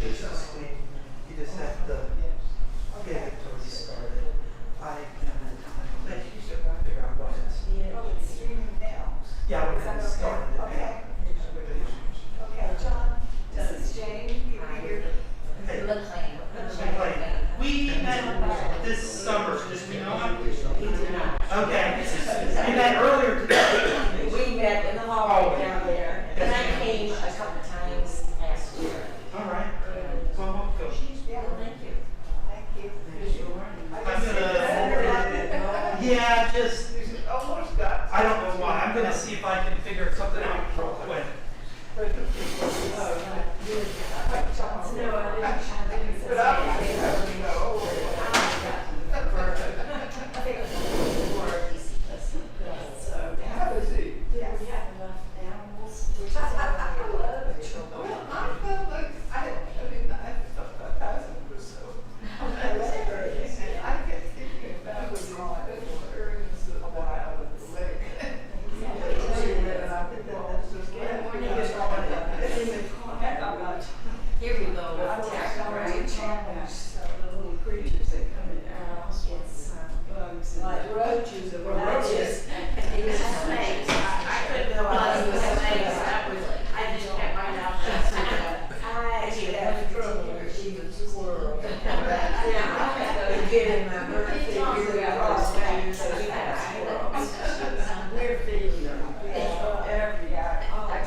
It's so sweet. You just have to get it till we started. I let you figure out what it's. Oh, it's streaming now. Yeah, we're gonna start it. Okay. Okay, John, this is Jane. You're here. Hey, McLean. we met this summer, did we not? We did not. Okay, we met earlier today. We met in the hallway down there, and I came a couple times last year. All right. Well, we'll go. Yeah. Thank you. Thank you. I'm gonna, yeah, just, Almost got. I don't know why. I'm gonna see if I can figure something out real quick. No, I didn't But I How is he? Yeah, we have enough animals. I love it. Well, I felt like I had a thousand or so. I kept thinking about it earnings a while with the lake. Here we go. Little creatures that come in our house, bugs and Like roaches and roaches. It was snakes. I couldn't know what it was snakes. That was, I just kept my mouth shut. I actually have trouble with even squirrels. Yeah, I had to get in my bird figure across things so we had squirrels. We're feeding them every day. I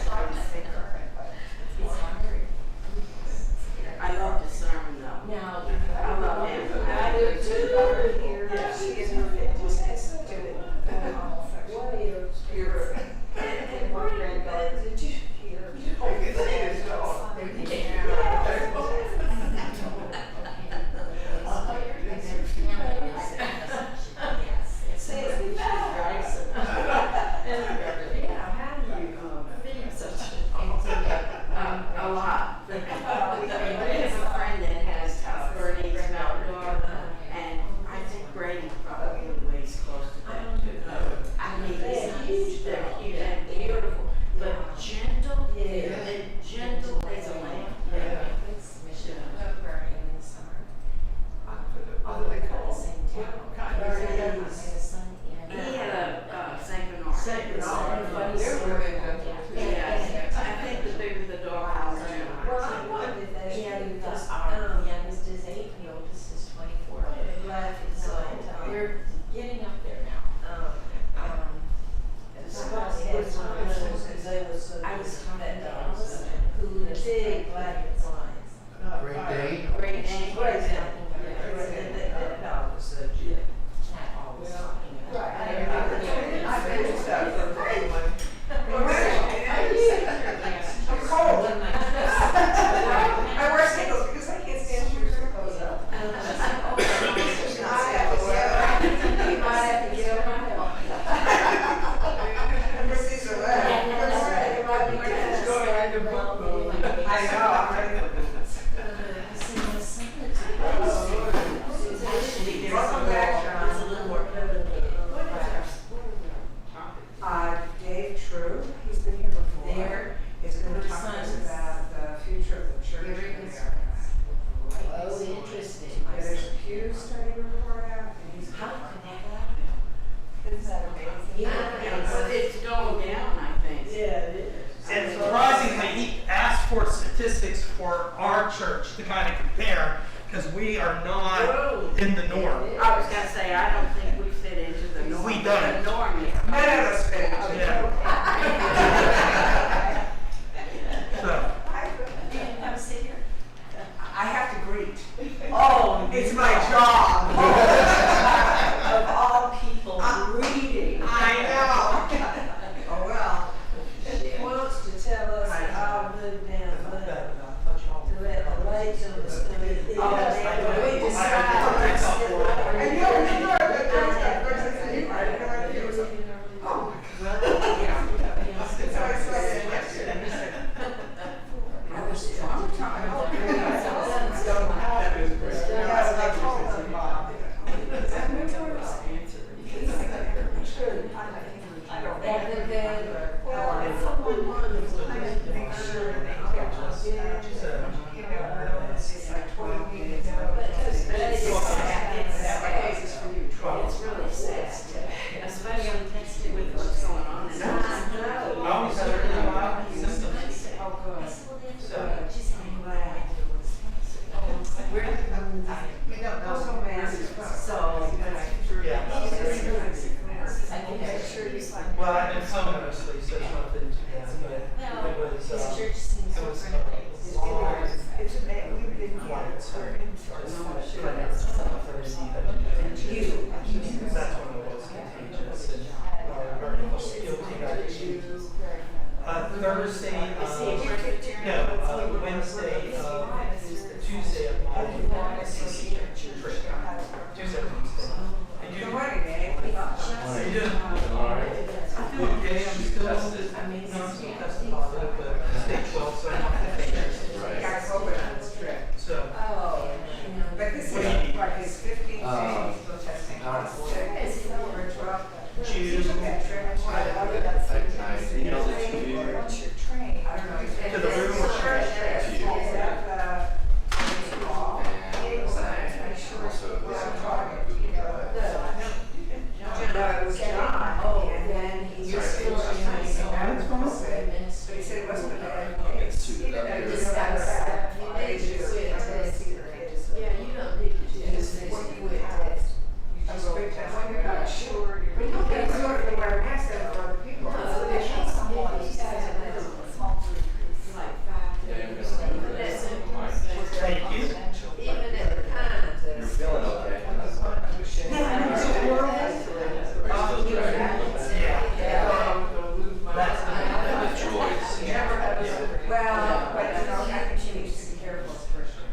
tried to think of it, but it's hungry. I love the sermon though. Now, I love him. I do too. Here, she is her fitness. It's good. What is your? And what grandbaby did you hear? Oh, you see this dog? A lot. We have a friend that has Bernie's outdoor, and I think Brady probably weighs close to that too. I mean, they're huge and beautiful, but gentle, and gentle as a lamb. it's Mission Bernie in the summer. What do they call The same town. Kind of Bernie areas. had a son in. He had a Saint Bernard. Saint Bernard. Yeah, I think the bigger the dog, the more Well, I wanted that. Youngest is 8, the oldest is 24. So they're getting up there now. I was talking to Allison, who is big black and blinds. Great day. Great name. Great name. Not always talking about. I finished that for everyone. I'm cold. I wear sandals because I can't stand shoes that close up. I have to get over my head. These are that. I know, I'm ready for this. Welcome back, John. It's a little more pivotal. Dave True, he's been here before. There. Is going to talk to us about the future of the church in America. Oh, interesting. Yeah, there's a Pew study report out, and he's. How can that happen? Isn't that amazing? But it's going down, I think. Yeah, it is. And surprisingly, he asked for statistics for our church to kind of compare, because we are not in the norm. I was gonna say, I don't think we fit into the norm. We don't. The norm here. None of us fit. Yeah. So, You didn't come sit here? I have to greet. Oh, It's my job. Of all people, reading. I know. Oh, well. She wants to tell us how to move down I felt the bad about touching all to let the legs on the stomach. We decided. And you know, oh, I was traumatized. she said, performance center. Just for Thursday, because that's when it was contagious and learning those skills you got to use. Thursday, Wednesday, Tuesday of my CC trip. Tuesday, Wednesday. And you, how you doing? I feel okay. I'm still tested positive, but stage 12, so I don't have to take it. Guys, over on this trip. So, But this is What do you need? like his 15th day still testing positive. June. He took that trip to, I emailed it to you. I don't know. he said To the room or church to you. he set up And also it was John, and then he was still but he said it wasn't a bad case. It's too He didn't good. know just that I'm not sure. But you can't sort of wear a mask for other people. Thank you. Even at the times. You're feeling okay. Are you still with Joyce? Well, but you know, I think she needs to be careful as a Christian.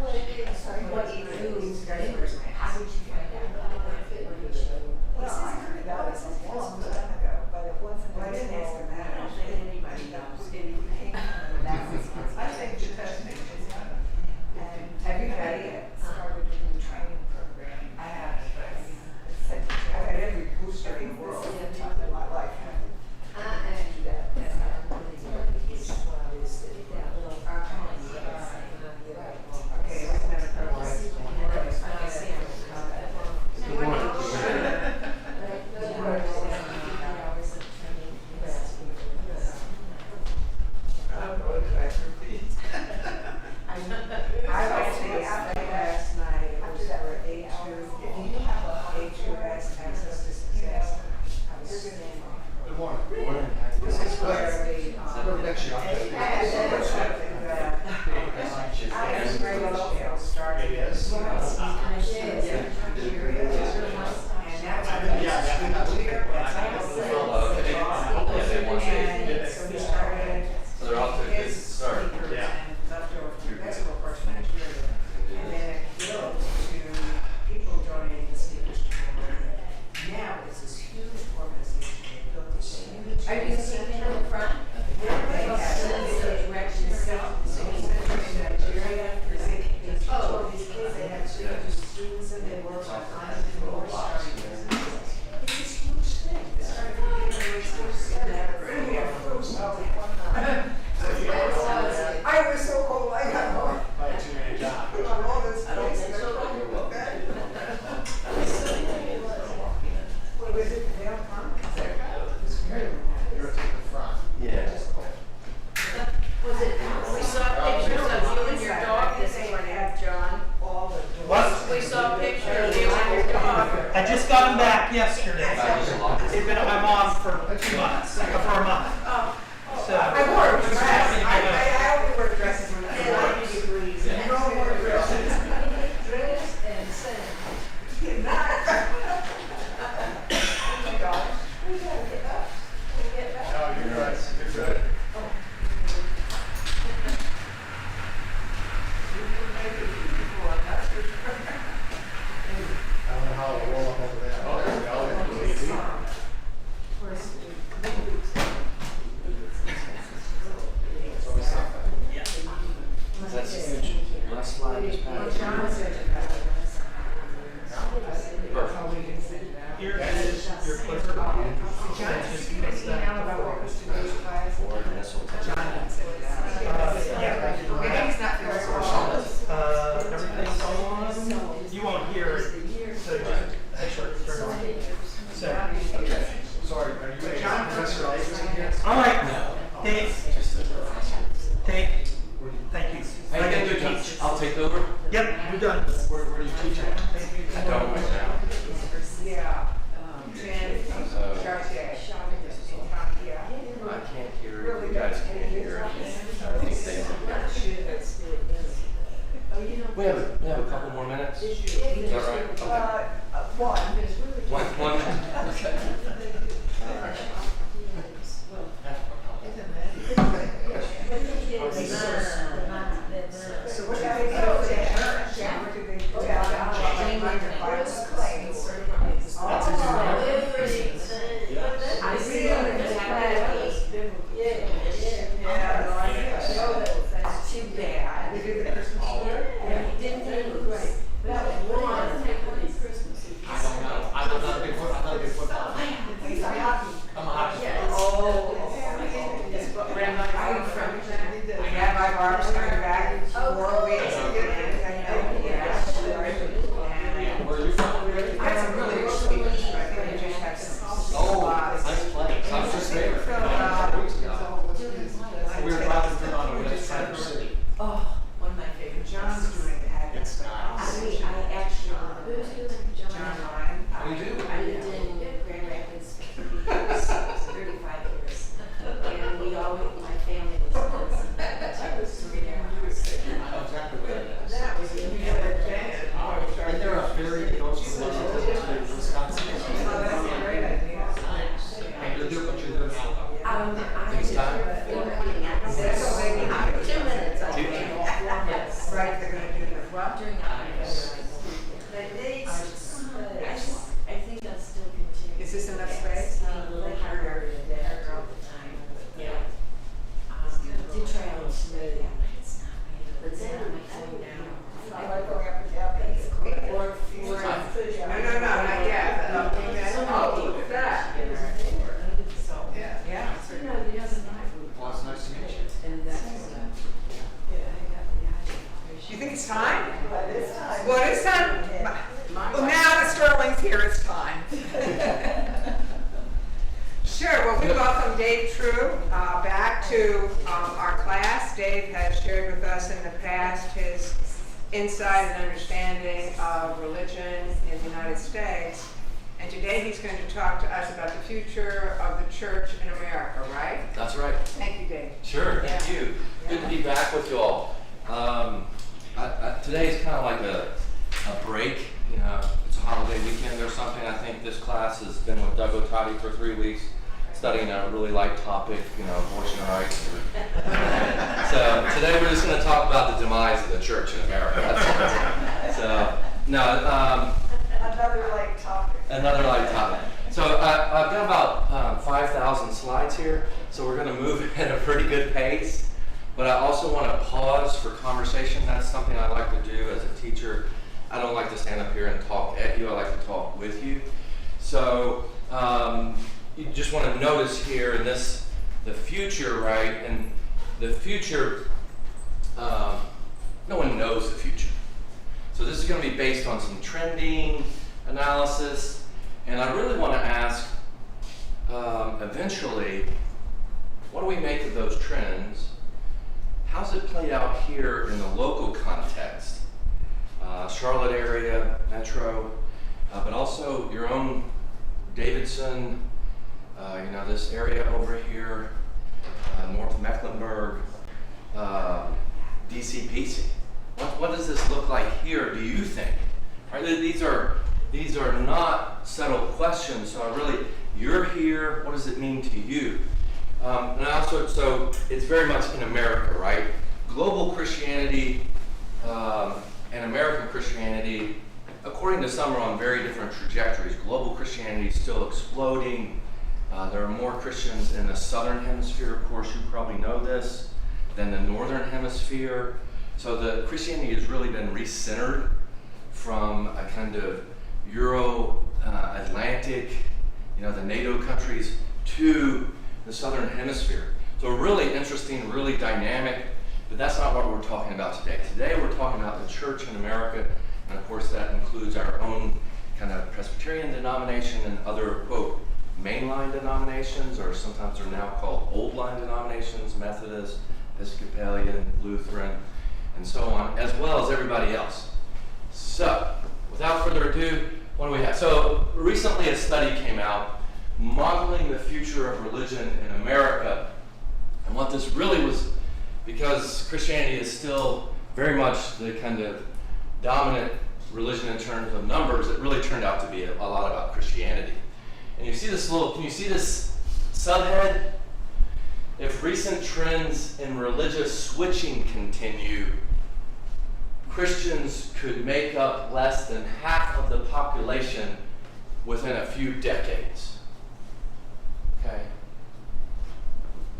What you do is very personal. How would you find out? Well, I heard about this a long time ago, but it wasn't. Well, I didn't ask him that. I don't think anybody knows anything. I think the testing is kind of. Have you had it? Started a new training program. I have, but I've had every booster in the world in my life. Okay, it was another I went to the outlet last night, it was for A2 has access to success. I was standing. Good morning. This is where the. Go next year. I had so much something that I was ready to start. It is. And that's and so he started. So they're off to a good His start. speakers Yeah. and left over from basketball course last year. And then it built to people donating the speakers to him. Now it's this huge organization. They built this huge. Are you seeing in the front? They have in Nigeria. Oh, these kids, they have students and they work on it's this huge thing. They started getting so sad. We have fruits all the time. I was so cold, I got home. By too many jobs. Put on all this place. What was it, Dale Pond? You're at the front. Yeah. Was it, we saw pictures of you and your dog this morning, John. What? We saw pictures of you and your dog. I just got him back yesterday. I just locked He's been at my mom for 2 months, for a month. So. I wore a dress. I only wear dresses when it's Yeah. 90 degrees. Yeah. No more dresses. Dress and sing. You're not. Oh my gosh. We gotta get up. We get back. No, you're right. You're good. You can make it before, that's for sure. I don't know how to roll up over there. Oh, there we go. It's easy. It's always something. That's huge. Last slide is passed. Here is your clicker. John, did you get an email about what was today's class? Or this will take. John didn't send it out. Yeah. Okay, he's not feeling well. Everything's on. You won't hear it, so just make sure it's turned on. So, Okay. Sorry, are you a John Professor Davis in here? all right, Dave, Just a. Dave, thank you. How you gonna do, John? I'll take over? Yep, you're done. Where do you teach at? I don't right now. Yeah. Jen, So- Chartier. Yeah. I can't hear, you guys can't hear. I think they. Oh, you know, We have a couple more minutes. Is that right? Okay. One. One minute? Okay. Isn't it? So what do they do for the church? Yeah, what do they do? I see Yeah. That's too bad. They do the Christmas tree? Yeah, he didn't think it was great. But one, Christmas. I don't know. I'm not a big football fan. He's a hockey. I'm a hockey fan. Oh. I'm from, yeah, my Barb's coming back in 4 weeks. Oh. Where are you from? I have really good speakers, but I think we just have some. Oh, nice place. I was just there. A couple weeks ago. We were driving through on a way to Center City. Oh, one of my favorite John's doing the head. It's nice. I actually, John Ryan. Oh, you do? I lived in Grand Rapids for 35 years. And we always, my family was close. I know exactly where it is. That was in the other band. And there are ferry that goes from Washington to Wisconsin. Oh, that's a great idea. Nice. And you're doing what you're doing now. I It's time. That's a lady. 2 minutes, I think. Yes. Right, they're gonna do the what? During the holidays. The dates. I think I'll still continue. Is this enough space? A little harder there all the time. Yeah. To travel smooth. But then I'm going down. I like going up and down. Or No, not yet. So Oh, look at that. So, Yeah. Yeah. you know, the other night. Well, it's nice to meet you. And that's, yeah, I got the idea. You think it's time? But this time. Well, it's time. Well, now that Sterling's here, it's time. Sure, well, we welcome Dave True back to our class. Dave has shared with us in the past his insight and understanding of religion in the United States. And today he's going to talk to us about the future of the church in America, right? That's right. Thank you, Dave. Sure, thank you. Good to be back with you all. Today is kind of like a break. You know, it's a holiday weekend or something. I think this class has been with Doug Otati for 3 weeks, studying a really light topic, you know, abortion rights. So today we're just going to talk about the demise of the church in America. So, no, Another light topic. another light topic. So I've got about 5,000 slides here, so we're going to move at a pretty good pace. But I also want to pause for conversation. That's something I like to do as a teacher. I don't like to stand up here and talk at you. I like to talk with you. So you just want to notice here in this, the future, right? And the future, no one knows the future. So this is going to be based on some trending analysis. And I really want to ask, eventually, what do we make of those trends? How's it played out here in the local context? Charlotte area, metro, but also your own Davidson, you know, this area over here, North Mecklenburg, DCPC. What does this look like here, do you think? Right, these are not settled questions, so you're here, what does it mean to you? And also, so it's very much in America, right? Global Christianity and American Christianity, according to some, are on very different trajectories. Global Christianity is still exploding. There are more Christians in the southern hemisphere, of course, you probably know this, than the northern hemisphere. So the Christianity has really been recentered from a kind of Euro-Atlantic, you know, the NATO countries, to the southern hemisphere. So really interesting, really dynamic, but that's not what we're talking about today. Today we're talking about the church in America, and of course that includes our own kind of Presbyterian denomination and other, quote, mainline denominations, or sometimes they're now called old line denominations, Methodist, Episcopalian, Lutheran, and so on, as well as everybody else. So, without further ado, what do we have? So, recently a study came out modeling the future of religion in America. And what this really was, because Christianity is still very much the kind of dominant religion in terms of numbers, it really turned out to be a lot about Christianity. And you see this can you see this subhead? If recent trends in religious switching continue, Christians could make up less than half of the population within a few decades. Okay?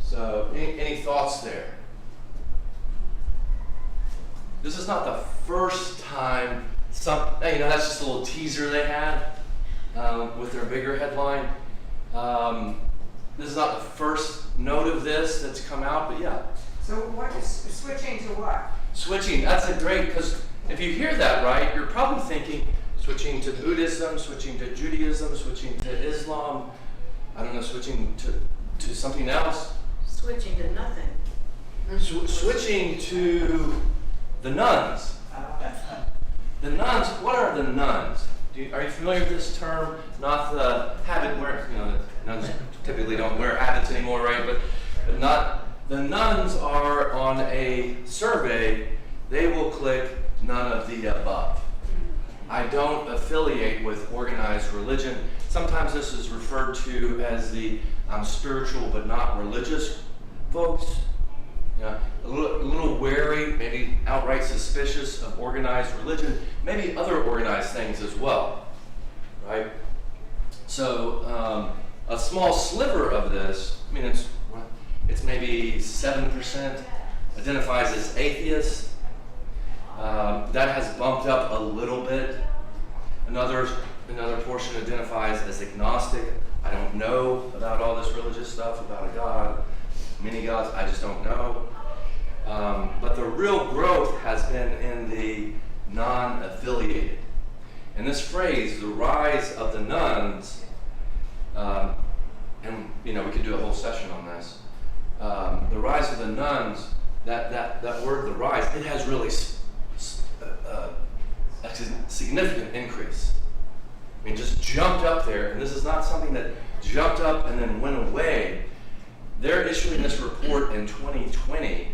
So, any thoughts there? This is not the first time that's just a little teaser they had with their bigger headline. This is not the first note of this that's come out, but yeah. So what is switching to what? Switching, that's a great, because if you hear that right, you're probably thinking switching to Buddhism, switching to Judaism, switching to Islam, I don't know, switching to something else. Switching to nothing. Switching to the nuns. The nuns, what are the nuns? Are you familiar with this term? Not the habit wear, nuns typically don't wear habits anymore, right? But not, the nuns are on a survey, they will click none of the above. I don't affiliate with organized religion. Sometimes this is referred to as the I'm spiritual but not religious folks. A little wary, maybe outright suspicious of organized religion, maybe other organized things as well, right? So a small sliver of this, it's maybe 7% identifies as atheist. That has bumped up a little bit. Another portion identifies as agnostic. I don't know about all this religious stuff, about a God, many gods, I just don't know. But the real growth has been in the non-affiliated. And this phrase, the rise of the nuns, and we could do a whole session on this. The rise of the nuns, that word, the rise, it has really a significant increase. Just jumped up there, and this is not something that jumped up and then went away. They're issuing this report in 2020.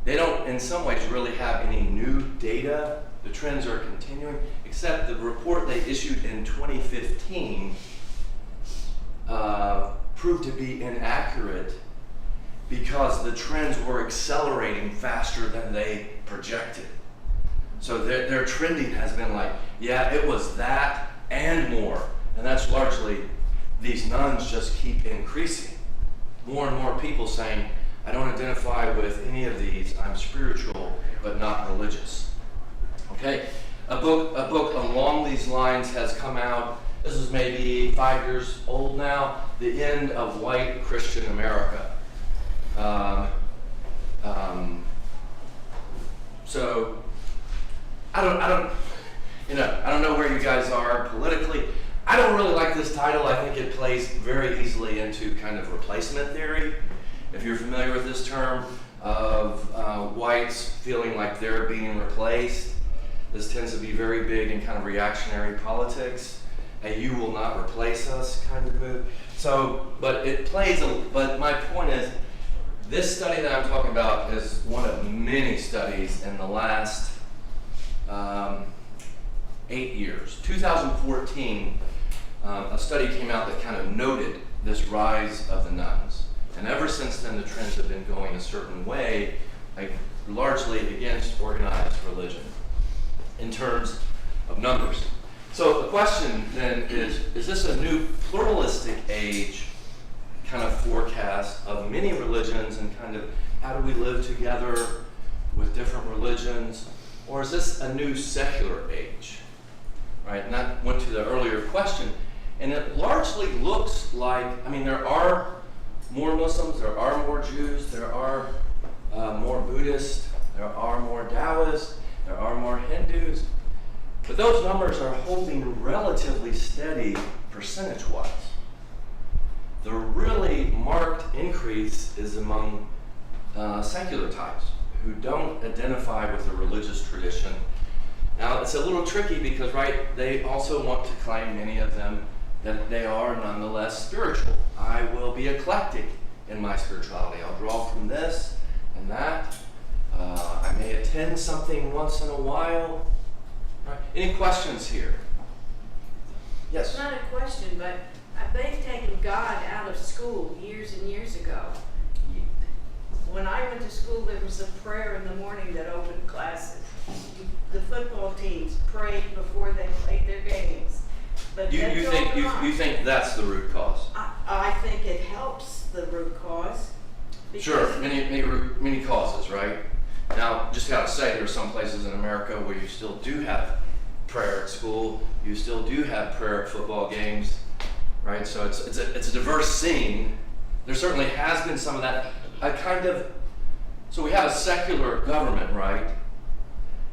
They don't, in some ways, really have any new data. The trends are continuing, except the report they issued in 2015 proved to be inaccurate because the trends were accelerating faster than they projected. So their trending has been like, yeah, it was that and more. And that's largely, these nuns just keep increasing. More and more people saying, I don't identify with any of these, I'm spiritual but not religious. Okay, a book along these lines has come out. This is maybe 5 years old now, The End of White Christian America. So I don't know where you guys are politically. I don't really like this title. I think it plays very easily into kind of replacement theory. If you're familiar with this term of whites feeling like they're being replaced, this tends to be very big in kind of reactionary politics. A you will not replace us kind of move. So, but my point is, this study that I'm talking about is one of many studies in the last 8 years. 2014, a study came out that kind of noted this rise of the nuns. And ever since then, the trends have been going a certain way, largely against organized religion in terms of numbers. So the question then is this a new pluralistic age kind of forecast of many religions and kind of how do we live together with different religions? Or is this a new secular age? Right, and that went to the earlier question. And it largely looks like, there are more Muslims, there are more Jews, there are more Buddhists, there are more Taoists, there are more Hindus. But those numbers are holding relatively steady percentage-wise. The really marked increase is among secular types who don't identify with a religious tradition. Now, it's a little tricky because, they also want to claim, many of them, that they are nonetheless spiritual. I will be eclectic in my spirituality. I'll draw from this and that. I may attend something once in a while. Right. Any questions here? Yes? It's not a question, but they've taken God out of school years and years ago. When I went to school, there was a prayer in the morning that opened classes. The football teams prayed before they played their games. But You think that's the root cause? I think it helps the root cause. Sure, because many causes, right? Now, just gotta say, there are some places in America where you still do have prayer at school, you still do have prayer at football games, right? So it's a diverse scene. There certainly has been some of that. So we have a secular government, right?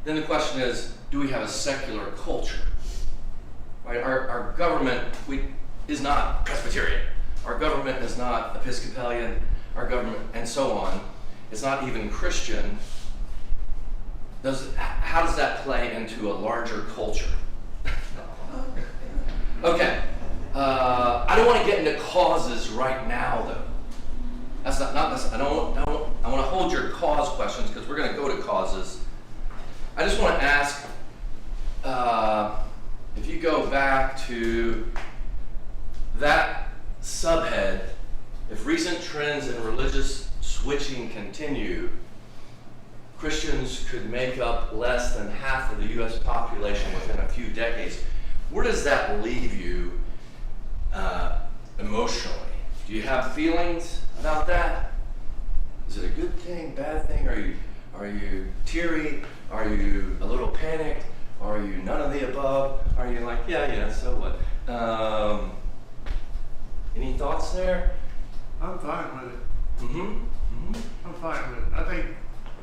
Then the question is, do we have a secular culture? Right? Our government is not Presbyterian. Our government is not Episcopalian. Our government, and so on, is not even Christian. How does that play into a larger culture? Okay. I don't want to get into causes right now, though. That's not I want to hold your cause questions because we're going to go to causes. I just want to ask, if you go back to that subhead, if recent trends in religious switching continue, Christians could make up less than half of the U.S. population within a few decades. Where does that leave you emotionally? Do you have feelings about that? Is it a good thing, bad thing? Are you teary? Are you a little panicked? Are you none of the above? Are you like, yeah, so what? Any thoughts there? I'm fine with it. I'm fine with it. I think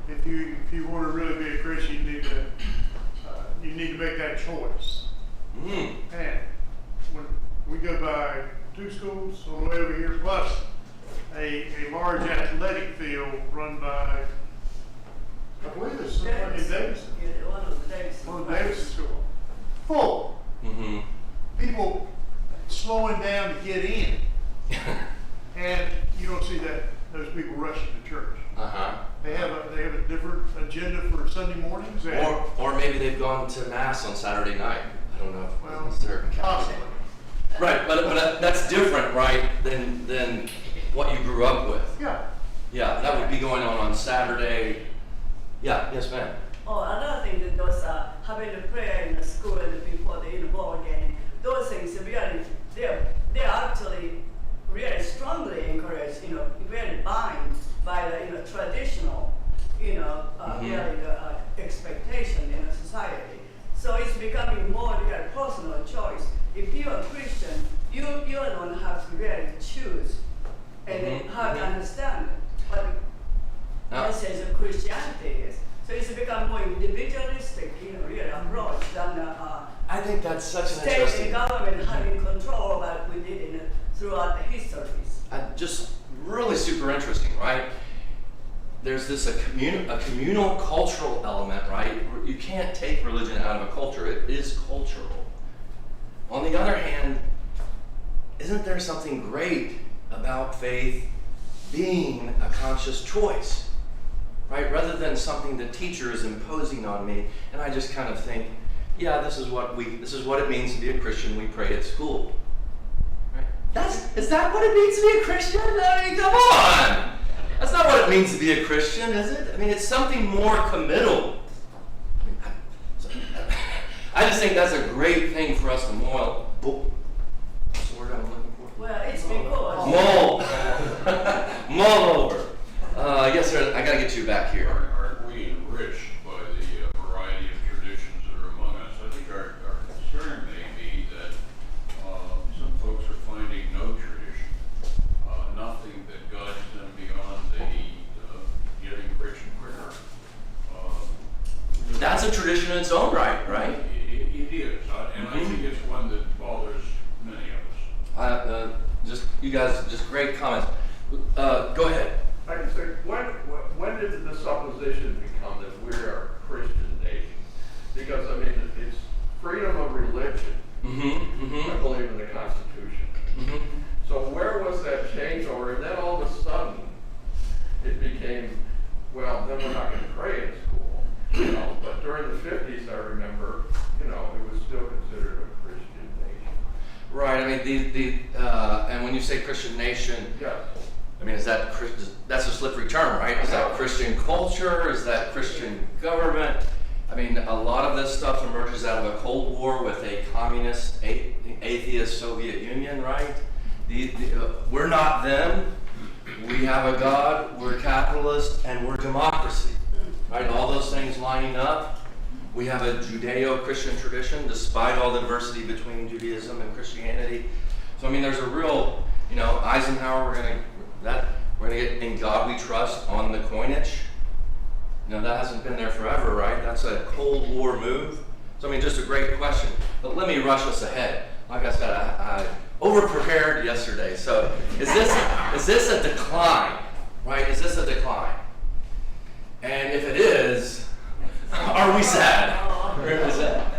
if you want to really be a Christian, you need to make that choice. And when we go by 2 schools on the way over here, plus a large athletic field run by, I believe it's someone in Davidson. Yeah, one of the Davidson. One of the Davidson school. Full. People slowing down to get in. And you don't see those people rushing to church. They have a different agenda for Sunday mornings. Or maybe they've gone to mass on Saturday night. I don't know. Well, possibly. Right, but that's different, right, than what you grew up with. Yeah, that would be going on Saturday. Yeah, yes, ma'am. Oh, another thing that those having a prayer in the school and before the ball game, those things really they're actually really strongly encouraged, very bound by the traditional, really the expectation in a society. So it's becoming more like a personal choice. If you're a Christian, you don't have to really choose and how to understand what the message of Christianity is. So it's become more individualistic, really approach than I think that's such an state interesting. and government having control that we did throughout the histories. Just really super interesting, right? There's this a communal cultural element, right? You can't take religion out of a culture. It is cultural. On the other hand, isn't there something great about faith being a conscious choice, right? Rather than something the teacher is imposing on me, and I just kind of think, yeah, this is what it means to be a Christian. We pray at school. Right? Is that what it means to be a Christian? I mean, come on! That's not what it means to be a Christian, is it? I mean, it's something more committal. I just think that's a great thing for us to mull. What's the word I'm looking for? Well, it's because Mull over. Yes, sir. I gotta get you back here. Aren't we enriched by the variety of traditions that are among us? I think our concern may be that some folks are finding no tradition, nothing that guides them beyond the getting rich and quicker. That's a tradition in its own right, right? It is, and I think it's one that bothers many of us. You guys, just great comments. Go ahead. I can say, when did the supposition become that we're a Christian nation? Because, I mean, it's freedom of religion. I believe in the Constitution. So where was that changeover? And then all of a sudden, it became, well, then we're not going to pray during the 50s, I remember, it was still considered a Christian nation. Right. I mean, and when you say Christian nation, Yes. I mean, is that that's a slippery term, right? Is that Christian culture? Is that Christian government? I mean, a lot of this stuff emerges out of a Cold War with a communist, atheist Soviet Union, right? We're not them. We have a God, we're capitalist, and we're democracy, right? All those things lining up. We have a Judeo-Christian tradition, despite all the diversity between Judaism and Christianity. So, I mean, there's a real, Eisenhower, we're gonna get "In God We Trust" on the coinage. That hasn't been there forever, right? That's a Cold War move. So, I mean, just a great question. But let me rush us ahead. Like I said, I over-prepared yesterday. So, is this a decline, right? Is this a decline? And if it is, are we sad?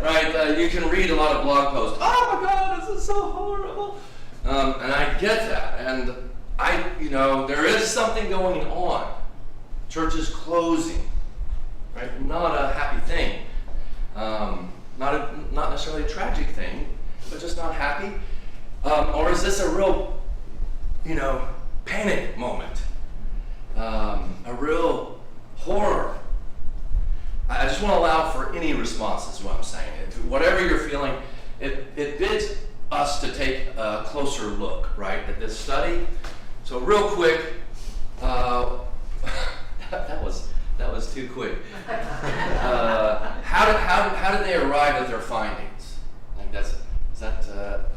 Right? You can read a lot of blog posts. Oh my God, this is so horrible. And I get that. And there is something going on. Churches closing, right? Not a happy thing. Not necessarily a tragic thing, but just not happy. Or is this a real, panic moment? A real horror? I just want to allow for any response, is what I'm saying. Whatever you're feeling, it bids us to take a closer look, right, at this study. So real quick, that was too quick. How did they arrive at their findings?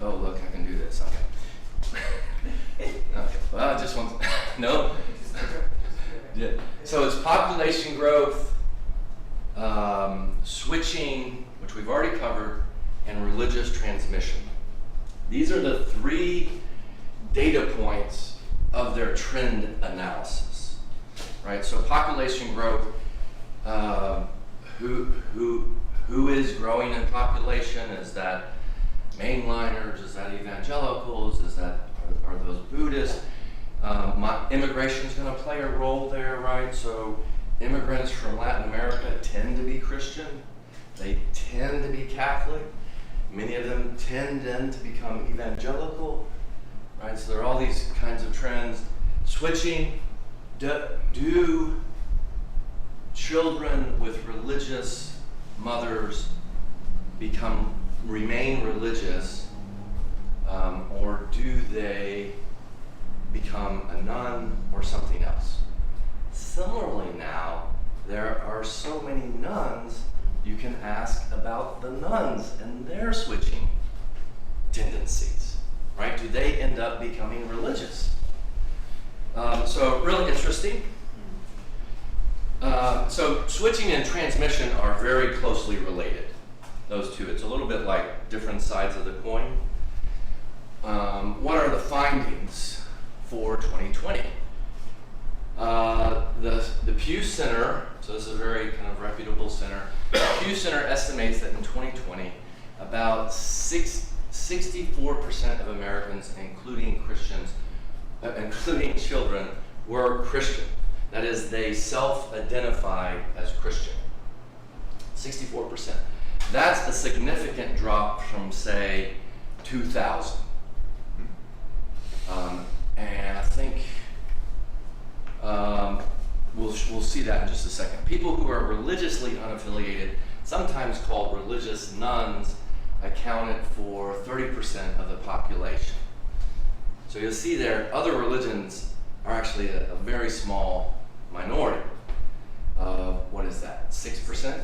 Oh look, I can do this. Okay. Okay. Well, I just want no. Yeah. So it's population growth, switching, which we've already covered, and religious transmission. These are the 3 data points of their trend analysis, right? So population growth, who is growing in population? Is that mainliners? Is that evangelicals? Are those Buddhists? Immigration is going to play a role there, right? So immigrants from Latin America tend to be Christian. They tend to be Catholic. Many of them tend then to become evangelical, right? So there are all these kinds of trends. Switching, do children with religious mothers remain religious, or do they become a nun or something else? Similarly now, there are so many nuns, you can ask about the nuns and their switching tendencies, right? Do they end up becoming religious? So really interesting. So switching and transmission are very closely related, those two. It's a little bit like different sides of the coin. What are the findings for 2020? The Pew Center, so this is a very kind of reputable center, the Pew Center estimates that in 2020, about 64% of Americans, including Christians, including children, were Christian. That is, they self-identify as Christian. 64%. That's a significant drop from, say, 2000. And I think we'll see that in just a second. People who are religiously unaffiliated, sometimes called religious nuns, accounted for 30% of the population. So you'll see there, other religions are actually a very small minority. What is that, 6%?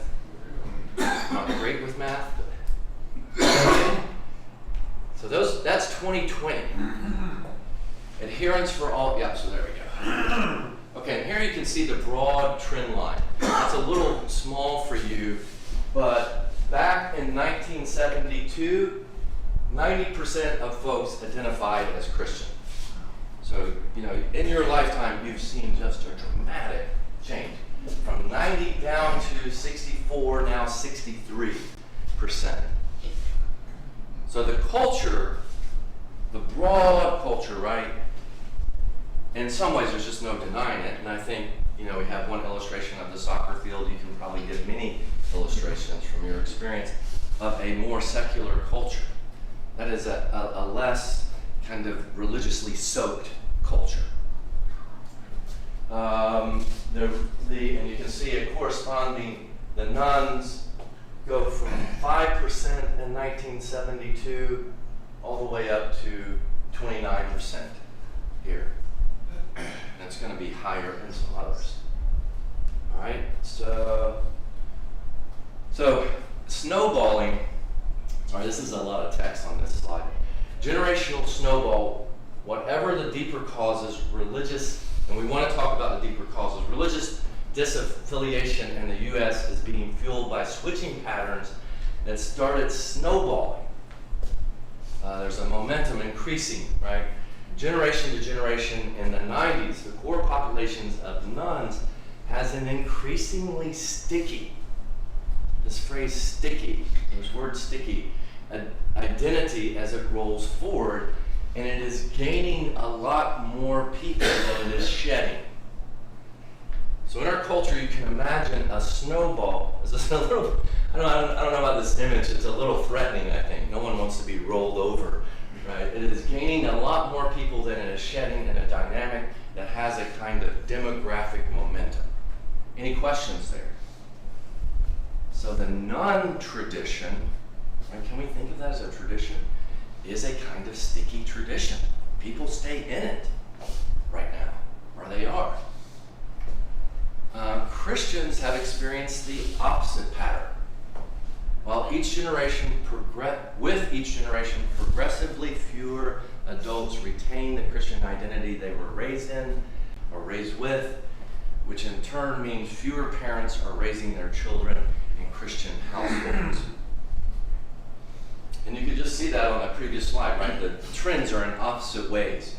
Not great with math, but so that's 2020. Adherence for all, yeah, so there we go. Okay, and here you can see the broad trend line. It's a little small for you, but back in 1972, 90% of folks identified as Christian. So, in your lifetime, you've seen just a dramatic change. From 90 down to 64, now 63%. So the culture, the broad culture, right? In some ways, there's just no denying it. And I think, we have one illustration of the soccer field. You can probably give many illustrations from your experience of a more secular culture. That is a less kind of religiously soaked culture. And you can see a corresponding, the nuns go from 5% in 1972 all the way up to 29% here. And it's going to be higher in some others. All right, so snowballing, all right, this is a lot of text on this slide. Generational snowball, whatever the deeper causes, religious, and we want to talk about the deeper causes, religious disaffiliation in the U.S. is being fueled by switching patterns that started snowballing. There's a momentum increasing, right? Generation to generation in the 90s, the core populations of nuns has an increasingly sticky, this phrase sticky, this word sticky, identity as it rolls forward, and it is gaining a lot more people than it is shedding. So in our culture, you can imagine a snowball. Is this a little, I don't know about this image, it's a little threatening, I think. No one wants to be rolled over, right? It is gaining a lot more people than it is shedding in a dynamic that has a kind of demographic momentum. Any questions there? So the nun tradition, right, can we think of that as a tradition? Is a kind of sticky tradition. People stay in it right now, where they are. Christians have experienced the opposite pattern. While each generation progressively fewer adults retain the Christian identity they were raised in or raised with, which in turn means fewer parents are raising their children in Christian households. And you could just see that on that previous slide, right? The trends are in opposite ways.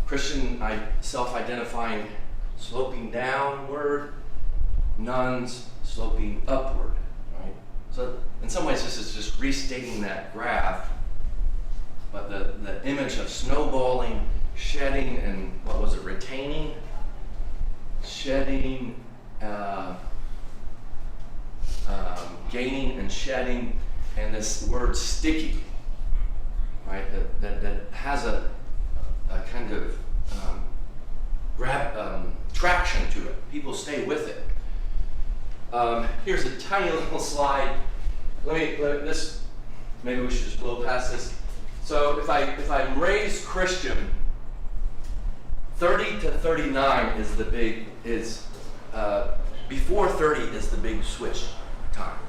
Christian self-identifying sloping downward, nuns sloping upward, right? So in some ways this is just restating that graph, but the image of snowballing, shedding, and what was it, retaining? Shedding, gaining and shedding, and this word sticky, right? That has a kind of traction to it. People stay with it. Here's a tiny little slide. Maybe we should just blow past this. So if I'm raised Christian, 30 to 39 is the big, before 30 is the big switch time.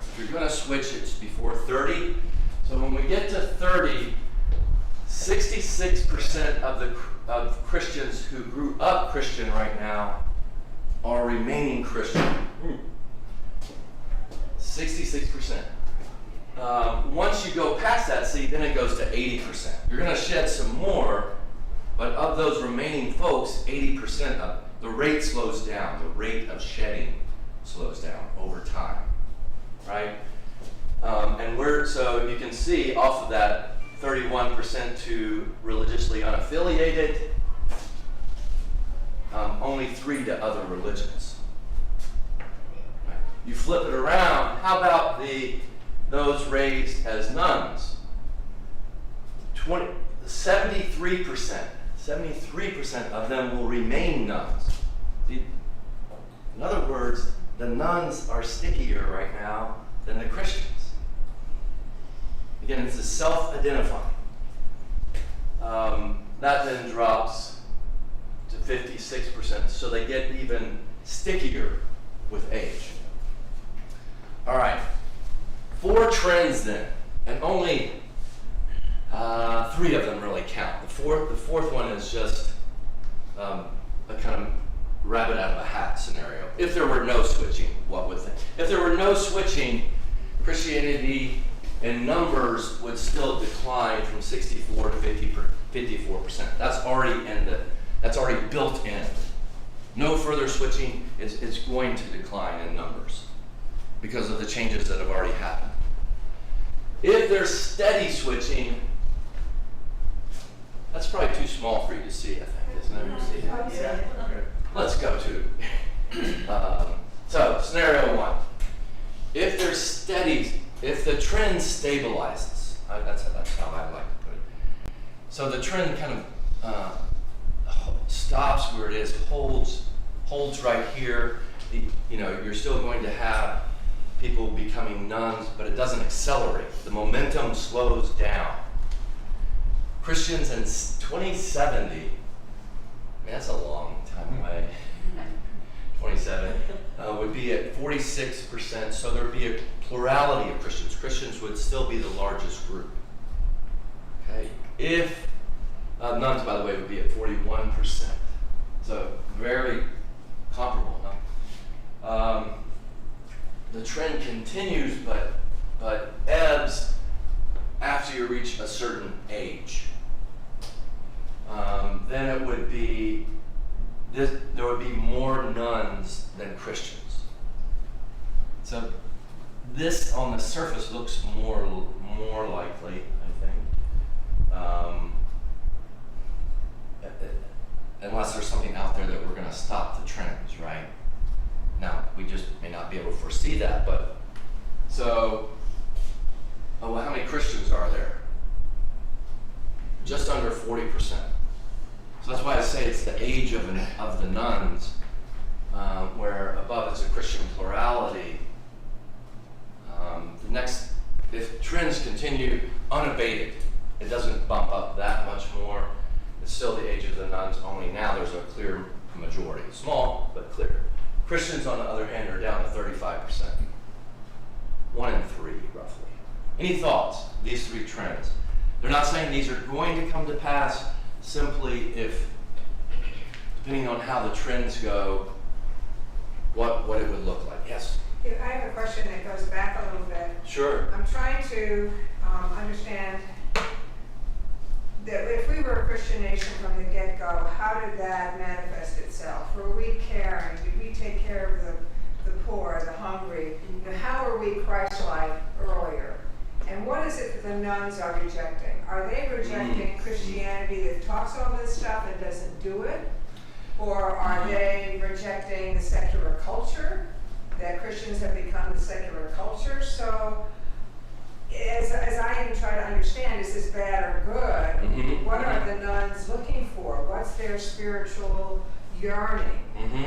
If you're going to switch, it's before 30. So when we get to 30, 66% of Christians who grew up Christian right now are remaining Christian. 66%. Once you go past that, see, then it goes to 80%. You're going to shed some more, but of those remaining folks, 80% of the rate slows down. The rate of shedding slows down over time, right? So you can see off of that 31% to religiously unaffiliated, only 3 to other religions. Right. You flip it around, how about those raised as nuns? 73% of them will remain nuns. In other words, the nuns are stickier right now than the Christians. Again, it's a self-identifying. That then drops to 56%, so they get even stickier with age. All right, 4 trends then, and only 3 of them really count. The fourth one is just a kind of rabbit out of a hat scenario. If there were no switching, what would they? If there were no switching, Christianity in numbers would still decline from 64 to 54%. That's already built in. No further switching is going to decline in numbers because of the changes that have already happened. If there's steady switching, that's probably too small for you to see, I think, isn't it? Let's go to so scenario 1. if there's steady, if the trend stabilizes, that's how I like to put it. So the trend kind of stops where it is, holds right here. You're still going to have people becoming nuns, but it doesn't accelerate. The momentum slows down. Christians in 2070, I mean, that's a long time away. 27 would be at 46%, so there would be a plurality of Christians. Christians would still be the largest group. Okay, if nuns, by the way, would be at 41%, so very comparable. Huh? The trend continues, but ebbs after you reach a certain age. Then it would be there would be more nuns than Christians. So this on the surface looks more likely, I think, unless there's something out there that we're going to stop the trends, right? Now, we just may not be able to foresee that, but so, how many Christians are there? Just under 40%. So that's why I say it's the age of the nuns, where above is a Christian plurality. If trends continue unabated, it doesn't bump up that much more. It's still the age of the nuns, only now there's a clear majority. Small, but clear. Christians, on the other hand, are down to 35%. 1 in 3, roughly. Any thoughts? These three trends. They're not saying these are going to come to pass, simply if, depending on how the trends go, what it would look like. Yes? I have a question that goes back a little bit. Sure. I'm trying to understand that if we were a Christian nation from the get-go, how did that manifest itself? Were we caring? Did we take care of the poor, the hungry? How were we Christ-like earlier? And what is it that the nuns are rejecting? Are they rejecting Christianity that talks all this stuff and doesn't do it? Or are they rejecting the secular culture? That Christians have become the secular culture? So, as I even try to understand, is this bad or good? Mm-hmm. What are the nuns looking for? What's their spiritual yearning? Mm-hmm.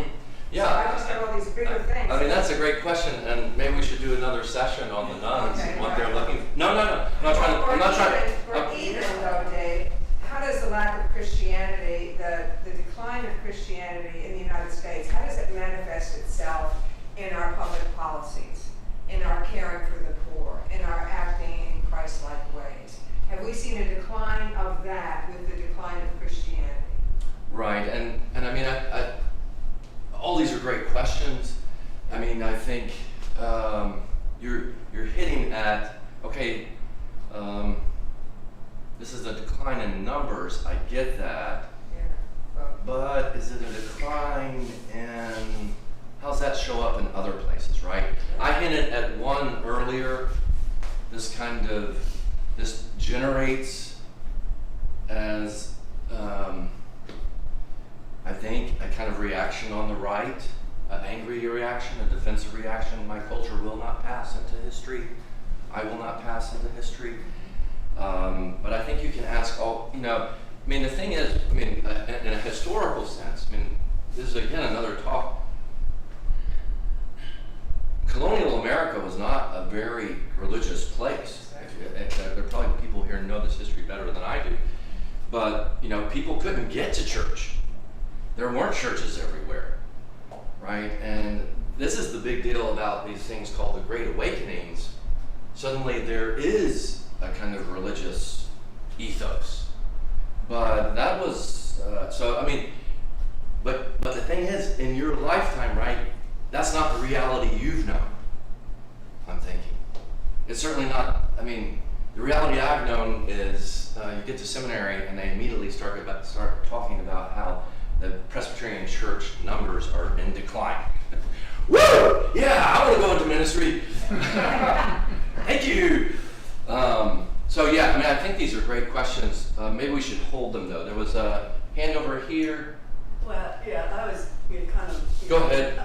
Yeah. So I just have all these bigger things. I mean, that's a great question, and maybe we should do another session on the nuns and what they're looking for. No. I'm not trying. Even though, Dave, how does the lack of Christianity, the decline of Christianity in the United States, how does it manifest itself in our public policies, in our caring for the poor, in our acting in Christ-like ways? Have we seen a decline of that with the decline of Christianity? Right, and I mean, I all these are great questions. I mean, I think you're hitting at, okay, this is a decline in numbers, I get that, but is it a decline in, how's that show up in other places, right? I hinted at one earlier, this generates as, I think, a kind of reaction on the right, an angry reaction, a defensive reaction. My culture will not pass into history. I will not pass into history. But I think you can ask all, I mean, the thing is, I mean, in a historical sense, I mean, this is again another talk. Colonial America was not a very religious place. There are probably people here who know this history better than I do. But, people couldn't get to church. There weren't churches everywhere, right? And this is the big deal about these things called the Great Awakenings. Suddenly there is a kind of religious ethos. But that was, but the thing is, in your lifetime, right, that's not the reality you've known, I'm thinking. It's certainly not, the reality I've known is you get to seminary and they immediately start talking about how the Presbyterian church numbers are in decline. Woo! Yeah, I want to go into ministry. Thank you. I think these are great questions. Maybe we should hold them though. There was a hand over here. Well, yeah, I was kind of. Go ahead.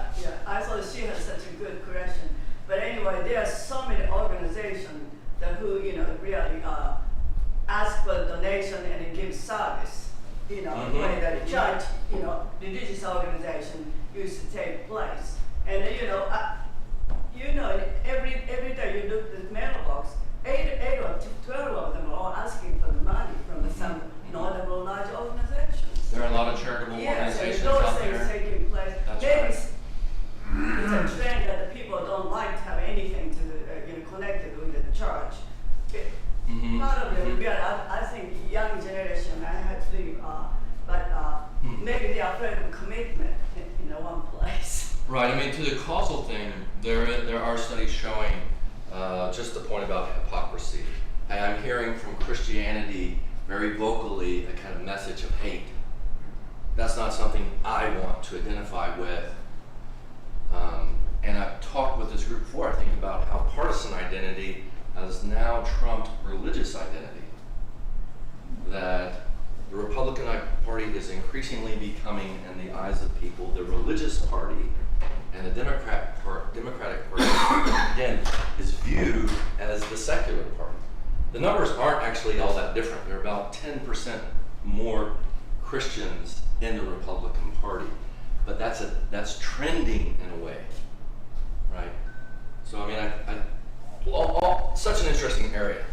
I thought she had such a good question. But anyway, anyway, there are so many organizations that who, really, ask for donation and give service, where the church, religious organization used to take place. And, every day you look at the mailbox, 8 or 12 of them are all asking for the money from some notable large organizations. There are a lot of charitable Yes, and organizations those out things there. taking place. That's Maybe right. it's a trend that the people don't like to have anything to connected with the church. Part of it, I think young generation, I had to leave, but maybe they're afraid of commitment in one place. Right. I mean, to the causal thing, there are studies showing just the point about hypocrisy. I'm hearing from Christianity very vocally a kind of message of hate. That's not something I want to identify with. And I've talked with this group before, I think, about how partisan identity has now trumped religious identity. That the Republican Party is increasingly becoming, in the eyes of people, the religious party, and the Democratic Party, again, is viewed as the secular party. The numbers aren't actually all that different. There are about 10% more Christians in the Republican Party. But that's trending in a way, right? So I mean, such an interesting area.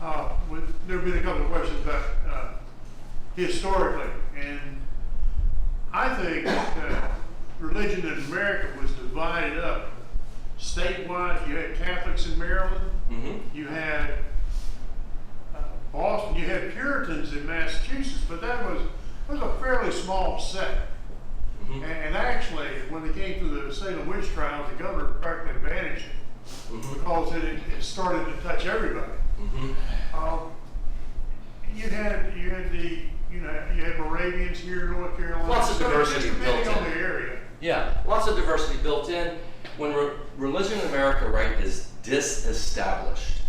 There have been a couple of questions about historically, and I think that religion in America was divided up statewide. You had Catholics in Maryland, you had Boston, you had Puritans in Massachusetts, but that was a fairly small set. And actually, when they came to the Salem witch trials, the governor practically banished it because it started to touch everybody. You had Moravians here in North Carolina. Lots of diversity built depending on in. the area. Yeah, lots of diversity built in. When religion in America, right, is disestablished,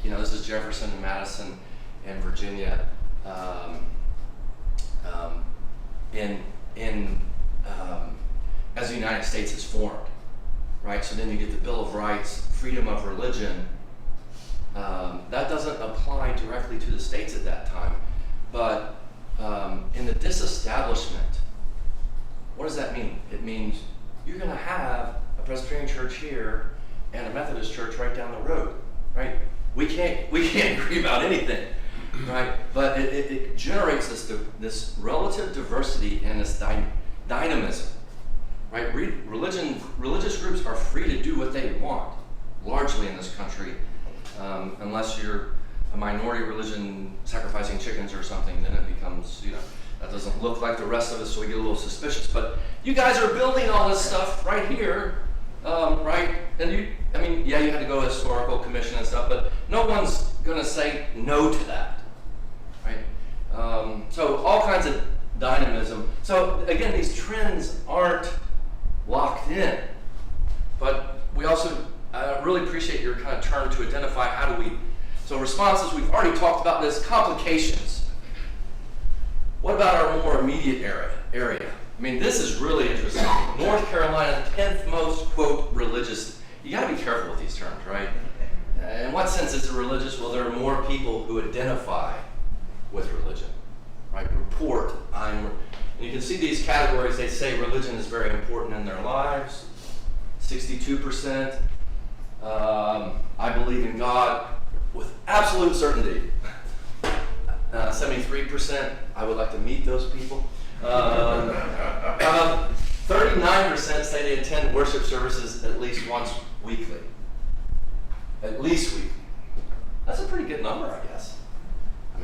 this is Jefferson and Madison and Virginia. As the United States is formed, right? So then you get the Bill of Rights, freedom of religion. That doesn't apply directly to the states at that time, but in the disestablishment, what does that mean? It means you're going to have a Presbyterian church here and a Methodist church right down the road, right? We can't agree about anything. Right, but it generates this relative diversity and this dynamism, right? Religious groups are free to do what they want, largely in this country, unless you're a minority religion sacrificing chickens or something. Then it becomes, that doesn't look like the rest of us, so we get a little suspicious. But you guys are building all this stuff right here, right? And you had to go to historical commission and stuff, but no one's going to say no to that. So all kinds of dynamism. So again, these trends aren't locked in, but we also really appreciate your kind of turn to identify how do we. So responses, we've already talked about this. Complications. What about our more immediate area? I mean, this is really interesting. North Carolina, 10th most, quote, religious. You got to be careful with these terms, right? In what sense is it religious? Well, there are more people who identify with religion, right? Report, and you can see these categories. They say religion is very important in their lives. 62%. I believe in God with absolute certainty. 73%. I would like to meet those people. 39% say they attend worship services at least once weekly. At least weekly. That's a pretty good number, I guess. I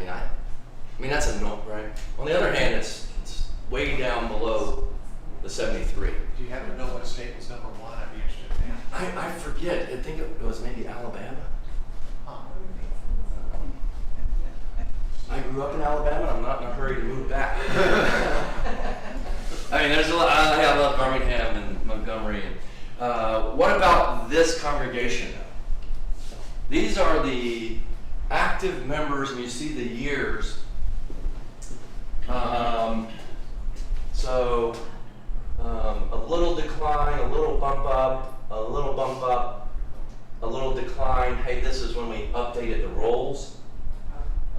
mean, that's a no, right? On the other hand, it's way down below the 73. Do you happen to know what state was number one? I'd be interested in that. I forget. I think it was maybe Alabama. I grew up in Alabama, and I'm not in a hurry to move back. I mean, there's a lot. I love Birmingham and Montgomery. What about this congregation? These are the active members, and you see the years. So a little decline, a little bump up, a little bump up, a little decline. Hey, this is when we updated the rolls,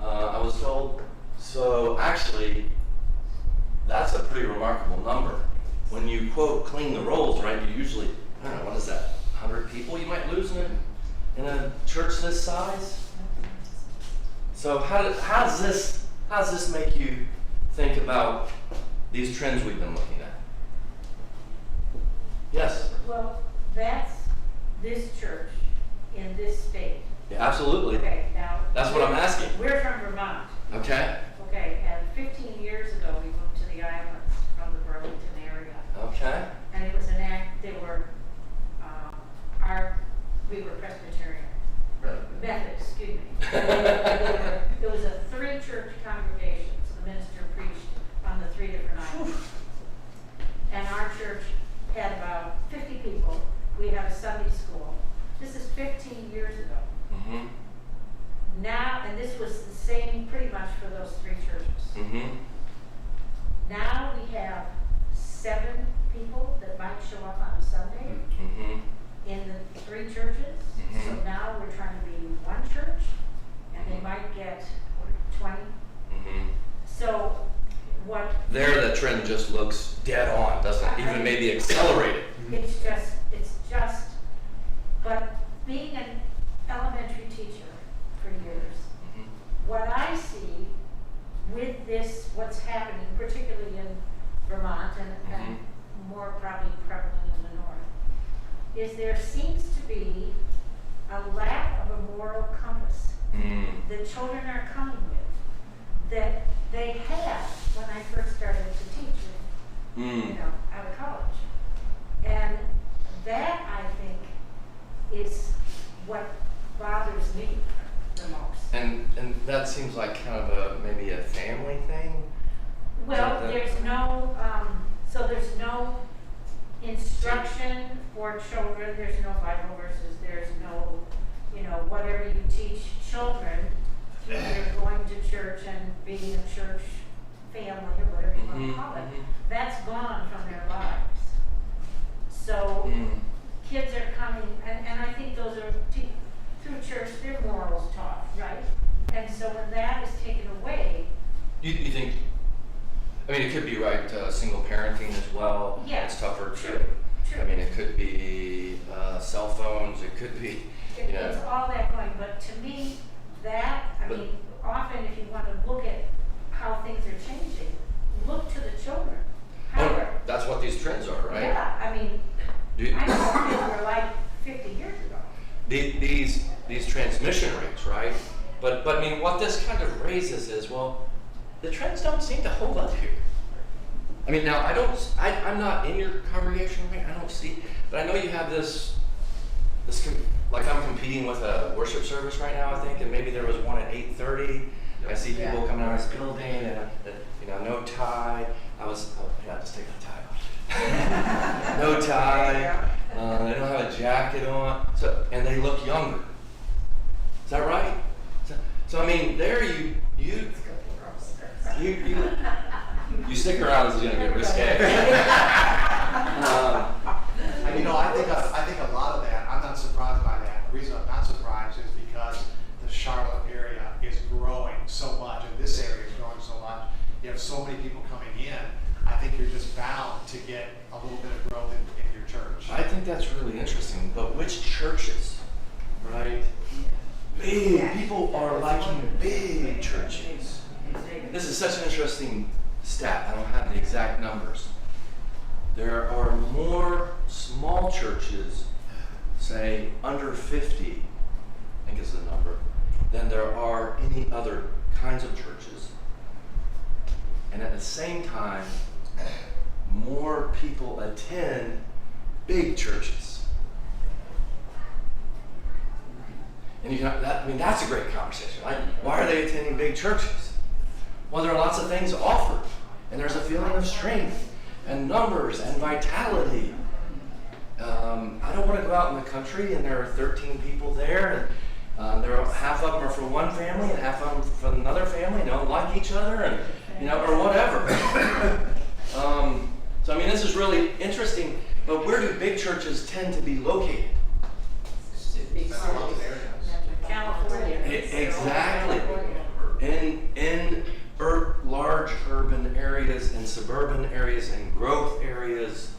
I was told. So actually, that's a pretty remarkable number. When you, quote, clean the rolls, right, you usually, I don't know, what is that, 100 people you might lose in a church this size? So how does this make you think about these trends we've been looking at? Yes? Well, that's this church in this state. Yeah, absolutely. Okay, now. That's what I'm asking. We're from Vermont. Okay. Okay, and 15 years ago, we moved to the islands from the Burlington area. Okay. And it was they were, we were Presbyterian. Methodist, excuse me. It was a 3-church congregation, so the minister preached on the 3 different islands. And our church had about 50 people. We had a Sunday school. This is 15 years ago. Mm-hmm. Now, and this was the same pretty much for those 3 churches. Mm-hmm. Now we have 7 people that might show up on a Sunday Mm-hmm. in the 3 churches. Mhm. So now we're trying to be one church, and they might get 20. Mm-hmm. So what? There, the trend just looks dead on, doesn't it? Even maybe accelerated. It's just, but being an elementary teacher for years, Mhm. what I see with this, what's happening, particularly in Vermont and more probably prevalent in the north, is there seems to be a lack of a moral compass Mm. that children are coming with that they had when I first started to teach, Mm. out of college. And that, I think, is what bothers me the most. And that seems like kind of maybe a family thing. Well, Is that there's no, there's no instruction for children, there's no Bible verses, there's no, whatever you teach children through their going to church and being a church family or whatever you want to call it, that's gone from their lives. So kids are coming, and I think those are, through church, their morals taught, right? And so when that is taken away. You think, I mean, it could be right, single parenting as well. Yeah, It's tougher true. I mean, it could be cell phones, it could be, It's all that going, but to me, often if you want to look at how things are changing, look to the children. That's what these trends are, right? Yeah, I mean, Do- I know what kids were like 50 years ago. These transmission rates, right? But I mean, what this kind of raises is, well, the trends don't seem to hold up here. I mean, now I'm not in your congregation, right? I don't see, but I know you have this like I'm competing with a worship service right now, I think, and maybe there was one at 8:30. I see people coming out of this building, and no tie. Just take the tie off. No tie. They don't have a jacket on, and they look younger. Is that right? So I mean, there you stick around is going to get risque. I think a lot of that, I'm not surprised by that. The reason I'm not surprised is because the Charlotte area is growing so much, and this area is growing so much. You have so many people coming in. I think you're just bound to get a little bit of growth in your church. I think that's really interesting. But which churches, right? Big people are liking big churches. This is such an interesting stat. I don't have the exact numbers. There are more small churches, say under 50, I think is the number, than there are any other kinds of churches. And at the same time, more people attend big churches. And that's a great conversation. Why are they attending big churches? Well, there are lots of things offered, and there's a feeling of strength and numbers and vitality. I don't want to go out in the country and there are 13 people there, and half of them are from one family and half of them from another family and don't like each other, and or whatever. So, I mean, this is really interesting, but where do big churches tend to be located? California. Exactly. In large urban areas and suburban areas and growth areas.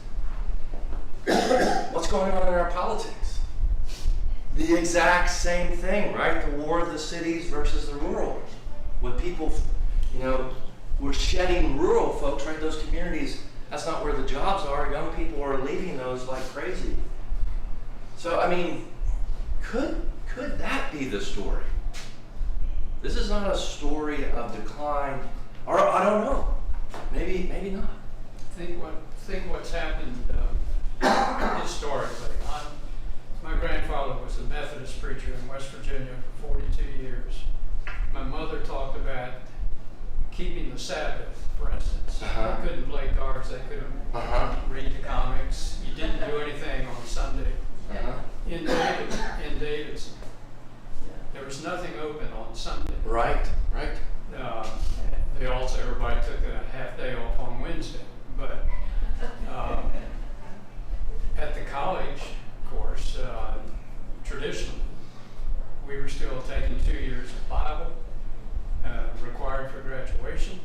What's going on in our politics? The exact same thing, right? The war of the cities versus the rural. With people, we're shedding rural folks, right? Those communities, that's not where the jobs are. Young people are leaving those like crazy. So, I mean, could that be the story? This is not a story of decline, or I don't know. Maybe not. Think what's happened historically. My grandfather was a Methodist preacher in West Virginia for 42 years. My mother talked about keeping the Sabbath, for instance. Uh-huh. They couldn't play cards, they couldn't read the comics. You didn't do anything on Sunday. Uh-huh. In Davidson, there was nothing open on Sunday. Right. They also, everybody took a half day off on Wednesday. But at the college course, traditionally, we were still taking 2 years of Bible, required for graduation.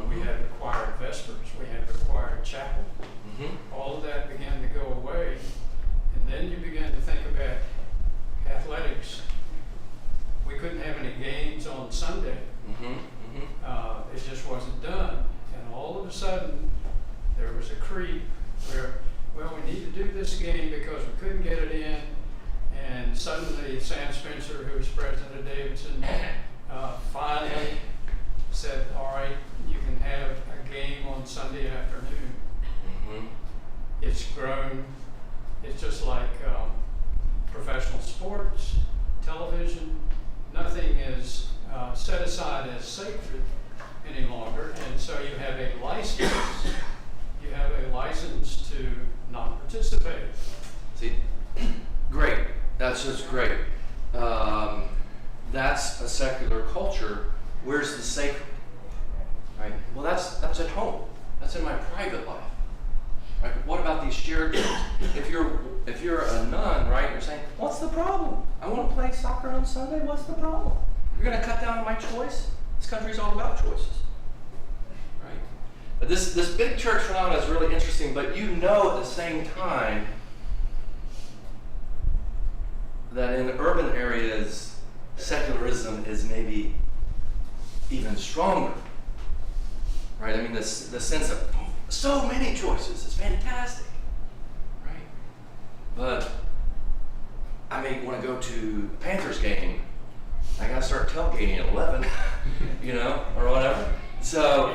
We had required Vespers, we had required chapel. All of that began to go away. And then you began to think about athletics. We couldn't have any games on Sunday. It just wasn't done. And all of a sudden, there was a creep where, well, we need to do this game because we couldn't get it in. And suddenly, Sam Spencer, who was president of Davidson, finally said, all right, you can have a game on Sunday afternoon. It's grown. It's just like professional sports, television. Nothing is set aside as sacred any longer, and so you have a license. You have a license to not participate. See, great. That's just great. That's a secular culture. Where's the sacred? Right. Well, that's at home. That's in my private life. Right? What about these shared games? If you're a nun, right, you're saying, what's the problem? I want to play soccer on Sunday. What's the problem? You're going to cut down on my choice? This country's all about choices. Right? But this big church phenomenon is really interesting, but at the same time that in urban areas, secularism is maybe even stronger. Right? I mean, the sense of so many choices is fantastic, right? But I may want to go to a Panthers game. I got to start tailgating at 11, or whatever. So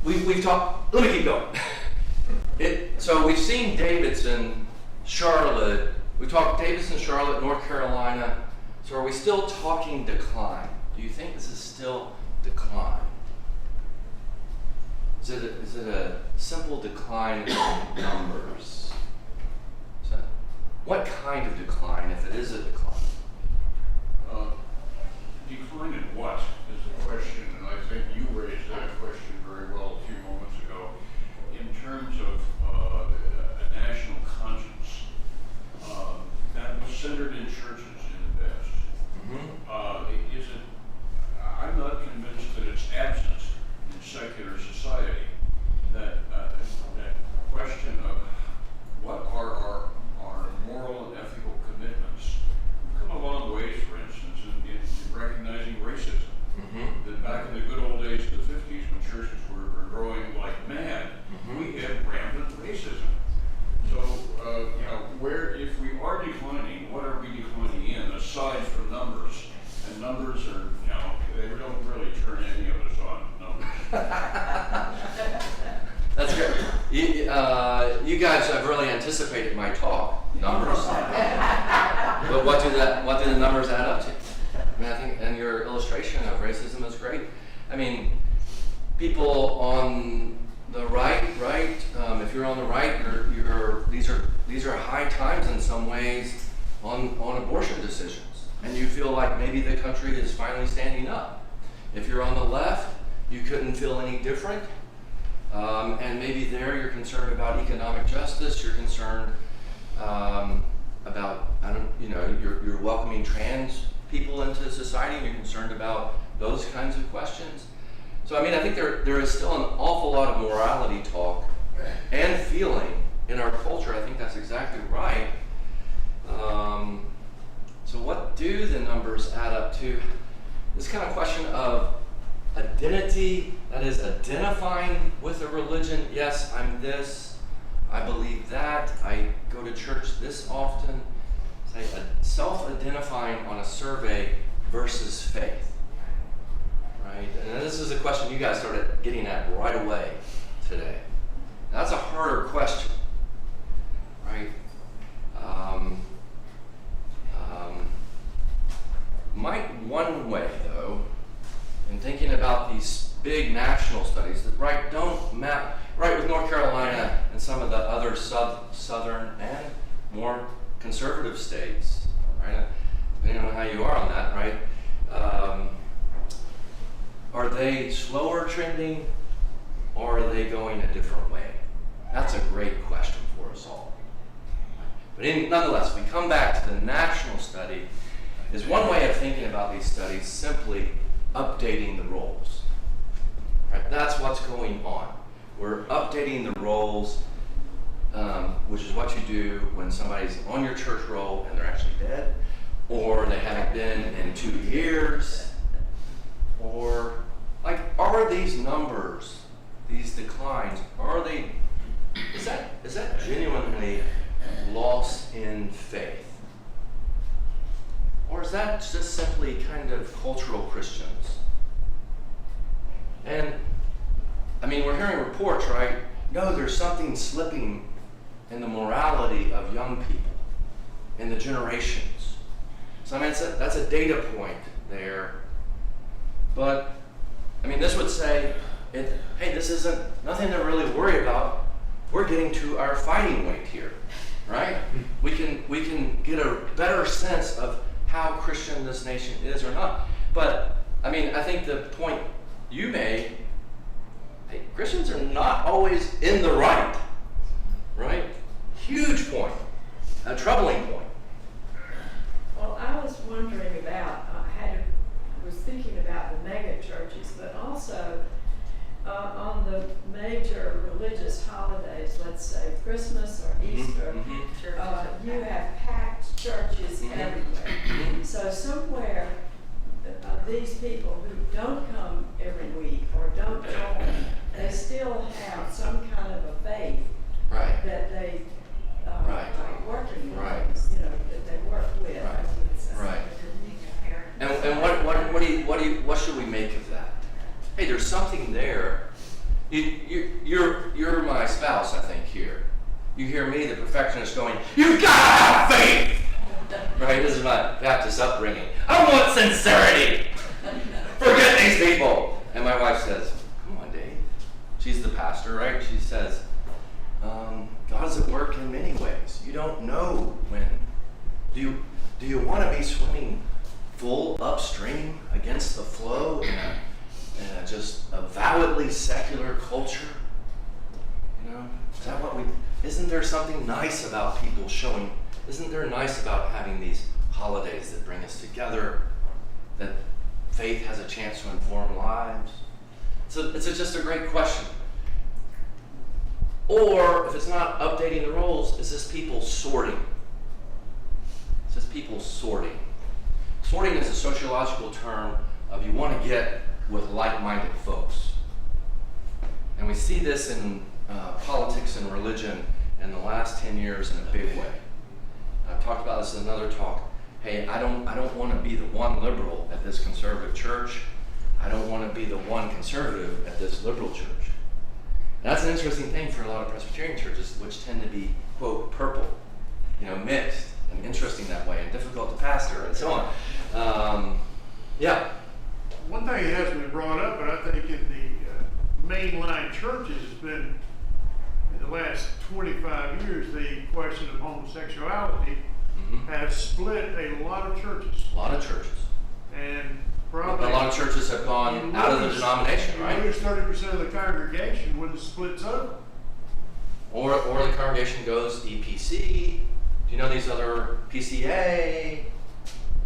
we've talked. Let me keep going. So we've seen Davidson, Charlotte. We talked Davidson, Charlotte, North Carolina. So are we still talking decline? Do you think this is still decline? Is it a simple decline in numbers? What kind of decline, if it is a decline? Decline in what is the question, and I think you raised that question very well a few moments ago. In terms of a national conscience, that was centered in churches in the past. I'm not convinced that it's absent in secular society. That question of what are our moral and ethical commitments. We've come a long ways, for instance, in recognizing racism. That back in the good old days of the 50s, when churches were growing like mad, we had rampant racism. So, if we are declining, what are we declining in, aside from numbers? And numbers are, they don't really turn any of us on, numbers. That's good. You guys have really anticipated my talk, numbers. But what do the numbers add up to? I mean, I think, and your illustration of racism is great. I mean, people on the right, if you're on the right, these are high times in some ways on abortion decisions, and you feel like maybe the country is finally standing up. If you're on the left, you couldn't feel any different. And maybe there you're concerned about economic justice, you're concerned about, you're welcoming trans people into society, and you're concerned about those kinds of questions. So, I think there is still an awful lot of morality talk and feeling in our culture. I think that's exactly right. So what do the numbers add up to? This kind of question of identity, that is identifying with a religion. Yes, I'm this, I believe that, I go to church this often. Say self-identifying on a survey versus faith. Right? And this is a question you guys started getting at right away today. That's a harder question, right? Might one way, though, in thinking about these big national studies that don't map right with North Carolina and some of the other southern and more conservative states, right? Depending on how you are on that, right? Are they slower trending, or are they going a different way? That's a great question for us all. But nonetheless, we come back to the national study. Is one way of thinking about these studies simply updating the roles. Right? That's what's going on. We're updating the roles, which is what you do when somebody's on your church roll and they're actually dead, or they haven't been in 2 years, or are these numbers, these declines, is that genuinely loss in faith? Or is that just simply kind of cultural Christians? And, we're hearing reports, right? No, there's something slipping in the morality of young people, in the generations. So, that's a data point there. But, this would say, hey, this isn't nothing to really worry about. We're getting to our fighting weight here, right? We can get a better sense of how Christian this nation is or not. But, I think the point you made, hey, Christians are not always in the right? Huge point, a troubling point. Well, I was wondering about, I was thinking about the mega churches, but also on the major religious holidays, let's say Christmas or Easter, you have packed churches everywhere. So somewhere, these people who don't come every week or don't join, they still have some kind of a faith that they are working with, that they work with. Right. And what should we make of that? Hey, there's something there. You're my spouse, I think, here. You hear me, the perfectionist, going, "You gotta have faith!" Right? This is my Baptist upbringing. I want sincerity! Forget these people! And my wife says, "Come on, Dave." She's the pastor, right? She says, God is at work in many ways. You don't know when. Do you want to be swimming full upstream against the flow in a just avowedly secular culture? Is that what isn't there something nice about people showing, isn't there nice about having these holidays that bring us together, that faith has a chance to inform lives? So it's just a great question. Or if it's not updating the roles, is this people sorting? It's just people sorting. Sorting is a sociological term of you want to get with like-minded folks. And we see this in politics and religion in the last 10 years in a big way. I've talked about this in another talk. Hey, I don't want to be the one liberal at this conservative church. I don't want to be the one conservative at this liberal church. And that's an interesting thing for a lot of Presbyterian churches, which tend to be, quote, purple, mixed and interesting that way and difficult to pastor and so on. One thing that hasn't been brought up, but I think in the mainline churches has been, in the last 25 years, the question of homosexuality has split a lot of churches. A lot of churches. And Probably. A lot of churches have gone out of the denomination, You right? lose 30% of the congregation when it splits up. Or the congregation goes EPC. Do you know these other PCA?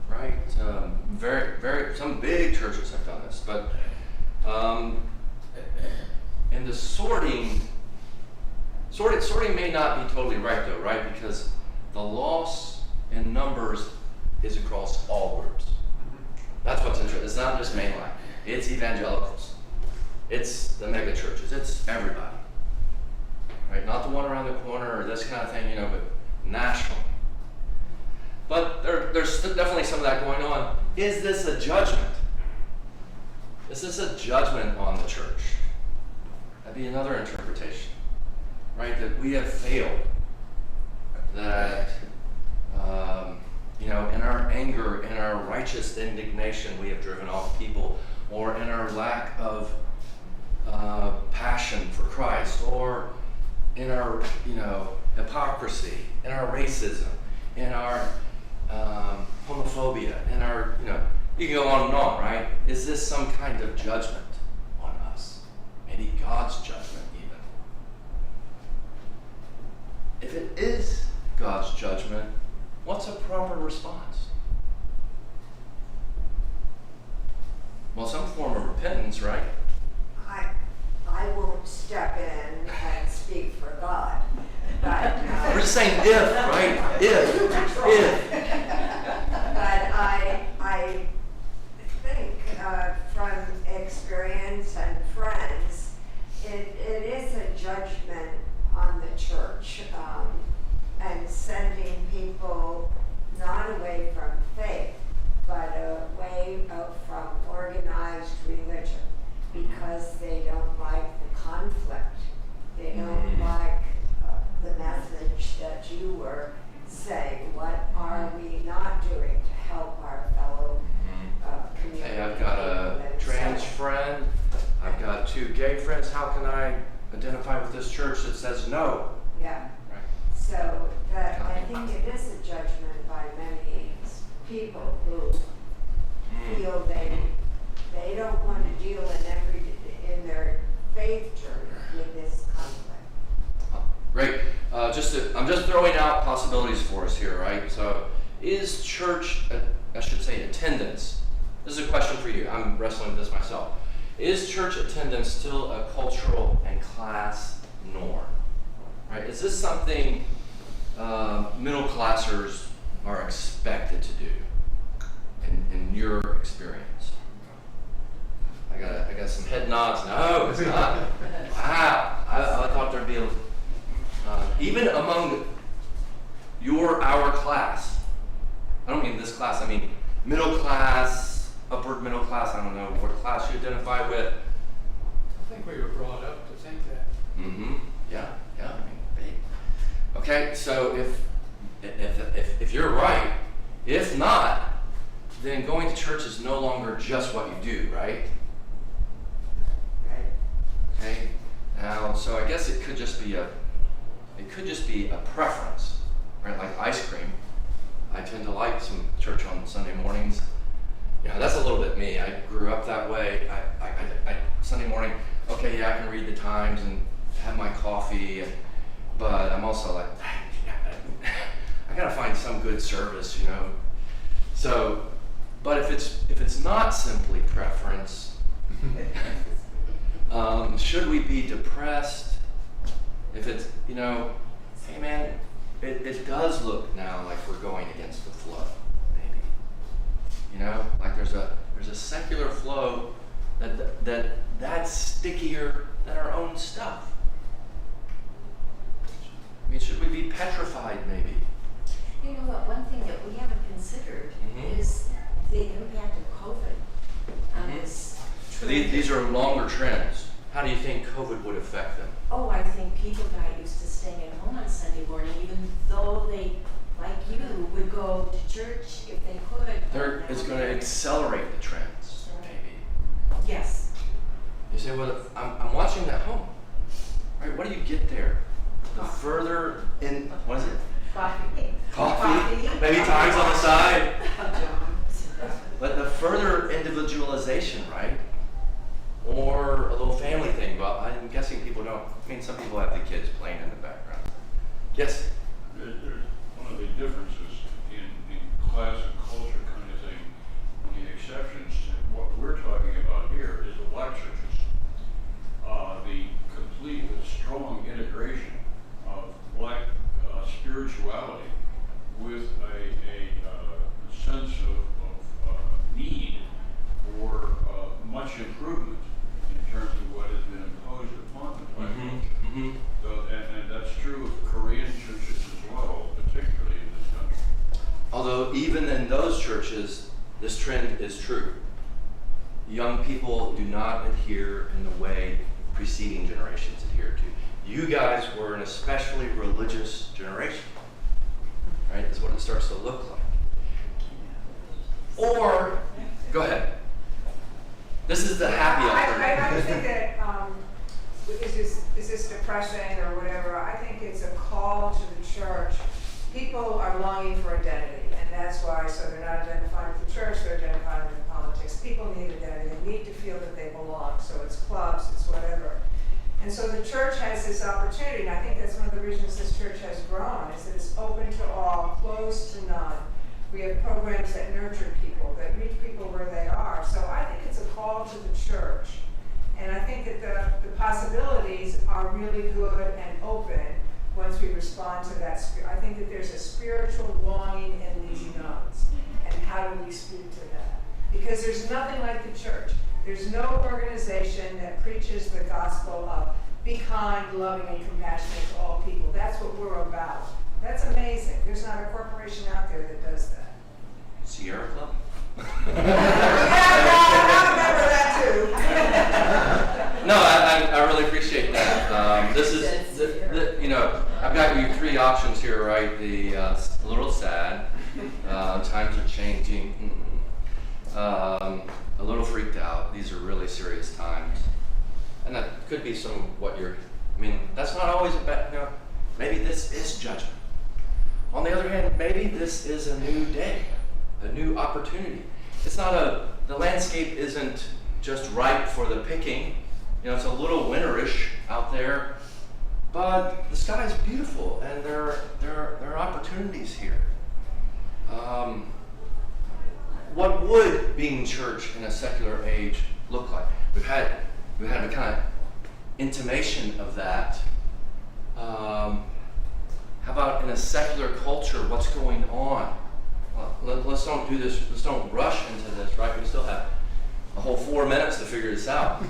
Right? Some big churches have done this, but and the sorting may not be totally right though, right? Because the loss in numbers is across all groups. That's what's interesting. It's not just mainline. It's evangelicals. It's the mega churches. It's everybody. Right? Not the one around the corner or this kind of thing, but nationally. But there's definitely some of that going on. Is this a judgment? Is this a judgment on the church? That'd be another interpretation, right? That we have failed. That, in our anger, in our righteous indignation, we have driven off people, or in our lack of passion for Christ, or in our, hypocrisy, in our racism, in our homophobia, in our, you can go on and on, right? Is this some kind of judgment on us? Maybe God's judgment even. If it is God's judgment, what's a proper response? Well, some form of repentance, right? I won't step in and speak for God, but We're just saying if, right? If. But I think from experience and friends, it is a judgment on the church, and sending people not away from faith, but away from organized religion, because they don't like the conflict. They don't like the message that you were saying. What are we not doing to help our fellow community? Hey, I've got a trans friend. I've got 2 gay friends. How can I identify with this church that says no? Yeah. Right. So that I think it is a judgment by many people who feel they don't want to deal in their faith journey with this conflict. Great. I'm just throwing out possibilities for us here, right? So, is church, attendance? This is a question for you. I'm wrestling with this myself. Is church attendance still a cultural and class norm? Right? Is this something middle classers are expected to do in your experience? I got some head nods. No, it's not. Wow. I thought there'd be even among our class. I don't mean this class. I mean middle class, upward middle class. I don't know what class you identify with. I think we were brought up to think that. Mm-hmm. Yeah. I mean, big. Okay. So if you're right, if not, then going to church is no longer just what you do, right? Okay. Now, so I guess it could just be a preference, right? Like ice cream. I tend to like some church on Sunday mornings. That's a little bit me. I grew up that way. I Sunday morning, okay, yeah, I can read the Times and have my coffee, but I'm also like, I gotta find some good service, So, but if it's not simply preference, should we be depressed? If it's, hey man, it does look now like we're going against the flow, maybe. Like there's a secular flow that's stickier than our own stuff. I mean, should we be petrified maybe? You know what, one thing that we haven't considered is the impact of COVID on this trend. These are longer trends. How do you think COVID would affect them? Oh, I think people got used to staying at home on Sunday morning, even though they, like you, would go to church if they could. It's going to accelerate the trends, maybe. Yes. You say, well, I'm watching at home. Right? What do you get there? The further in, what is it? Coffee. Coffee? Maybe Times on the side? But the further individualization, right? Or a little family thing. Well, I'm guessing people don't. I mean, some people have the kids playing in the background. Yes? There's one of the differences in class and culture kind of thing, the exceptions to what we're talking about here is the black churches. The complete, strong integration of black spirituality with a sense of need for much improvement in terms of what has been imposed upon the black culture. So, and that's true of Korean churches as well, particularly in this country. Although even in those churches, this trend is true. Young people do not adhere in the way preceding generations adhered to. You guys were an especially religious generation, right? That's what it starts to look like. Or, go ahead. This is the happy alternative. I think that, is this depressing or whatever? I think it's a call to the church. People are longing for identity, and that's why, so they're not identifying with the church, they're identifying with politics. People need identity, they need to feel that they belong, so it's clubs, it's whatever. And so the church has this opportunity, and I think that's one of the reasons this church has grown, is that it's open to all, closed to none. We have programs that nurture people, that reach people where they are. So I think it's a call to the church. And I think that the possibilities are really good and open once we respond to that. I think that there's a spiritual longing in these nodes. And how do we speak to that? Because there's nothing like the church. There's no organization that preaches the gospel of be kind, loving, and compassionate to all people. That's what we're about. That's amazing. There's not a corporation out there that does that. Sierra Club? I remember that too. No, I really appreciate that. This is, you know, I've got you three options here, right? A little sad, times are changing, a little freaked out. These are really serious times. And that could be some of what you're, I mean, that's not always a bad, you know, maybe this is judgment. On the other hand, maybe this is a new day, a new opportunity. It's not the landscape isn't just ripe for the picking. You know, it's a little winterish out there, but the sky is beautiful and there are opportunities here. What would being church in a secular age look like? We've had a kind of intimation of that. How about in a secular culture, what's going on? Well, let's don't do this, let's don't rush into this, right? We still have a whole 4 minutes to figure this out.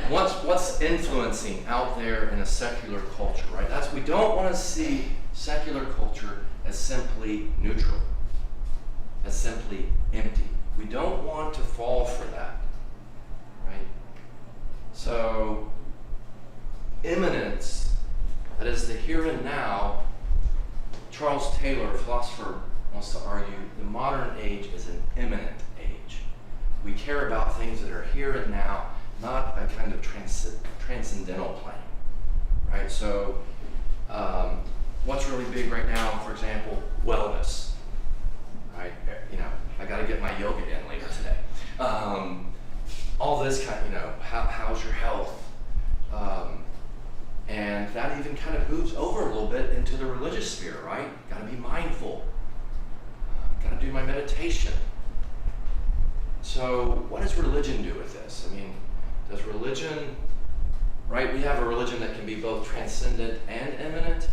What's influencing out there in a secular culture, right? We don't want to see secular culture as simply neutral, as simply empty. We don't want to fall for that, right? So, immanence, that is the here and now. Charles Taylor, a philosopher, wants to argue the modern age is an immanent age. We care about things that are here and now, not a kind of transcendental plane, right? So, what's really big right now, for example, wellness, right? You know, I got to get my yoga in later today. All this kind of, you know, how's your health? And that even kind of moves over a little bit into the religious sphere, right? Got to be mindful. Got to do my meditation. So what does religion do with this? I mean, does religion, right? We have a religion that can be both transcendent and immanent.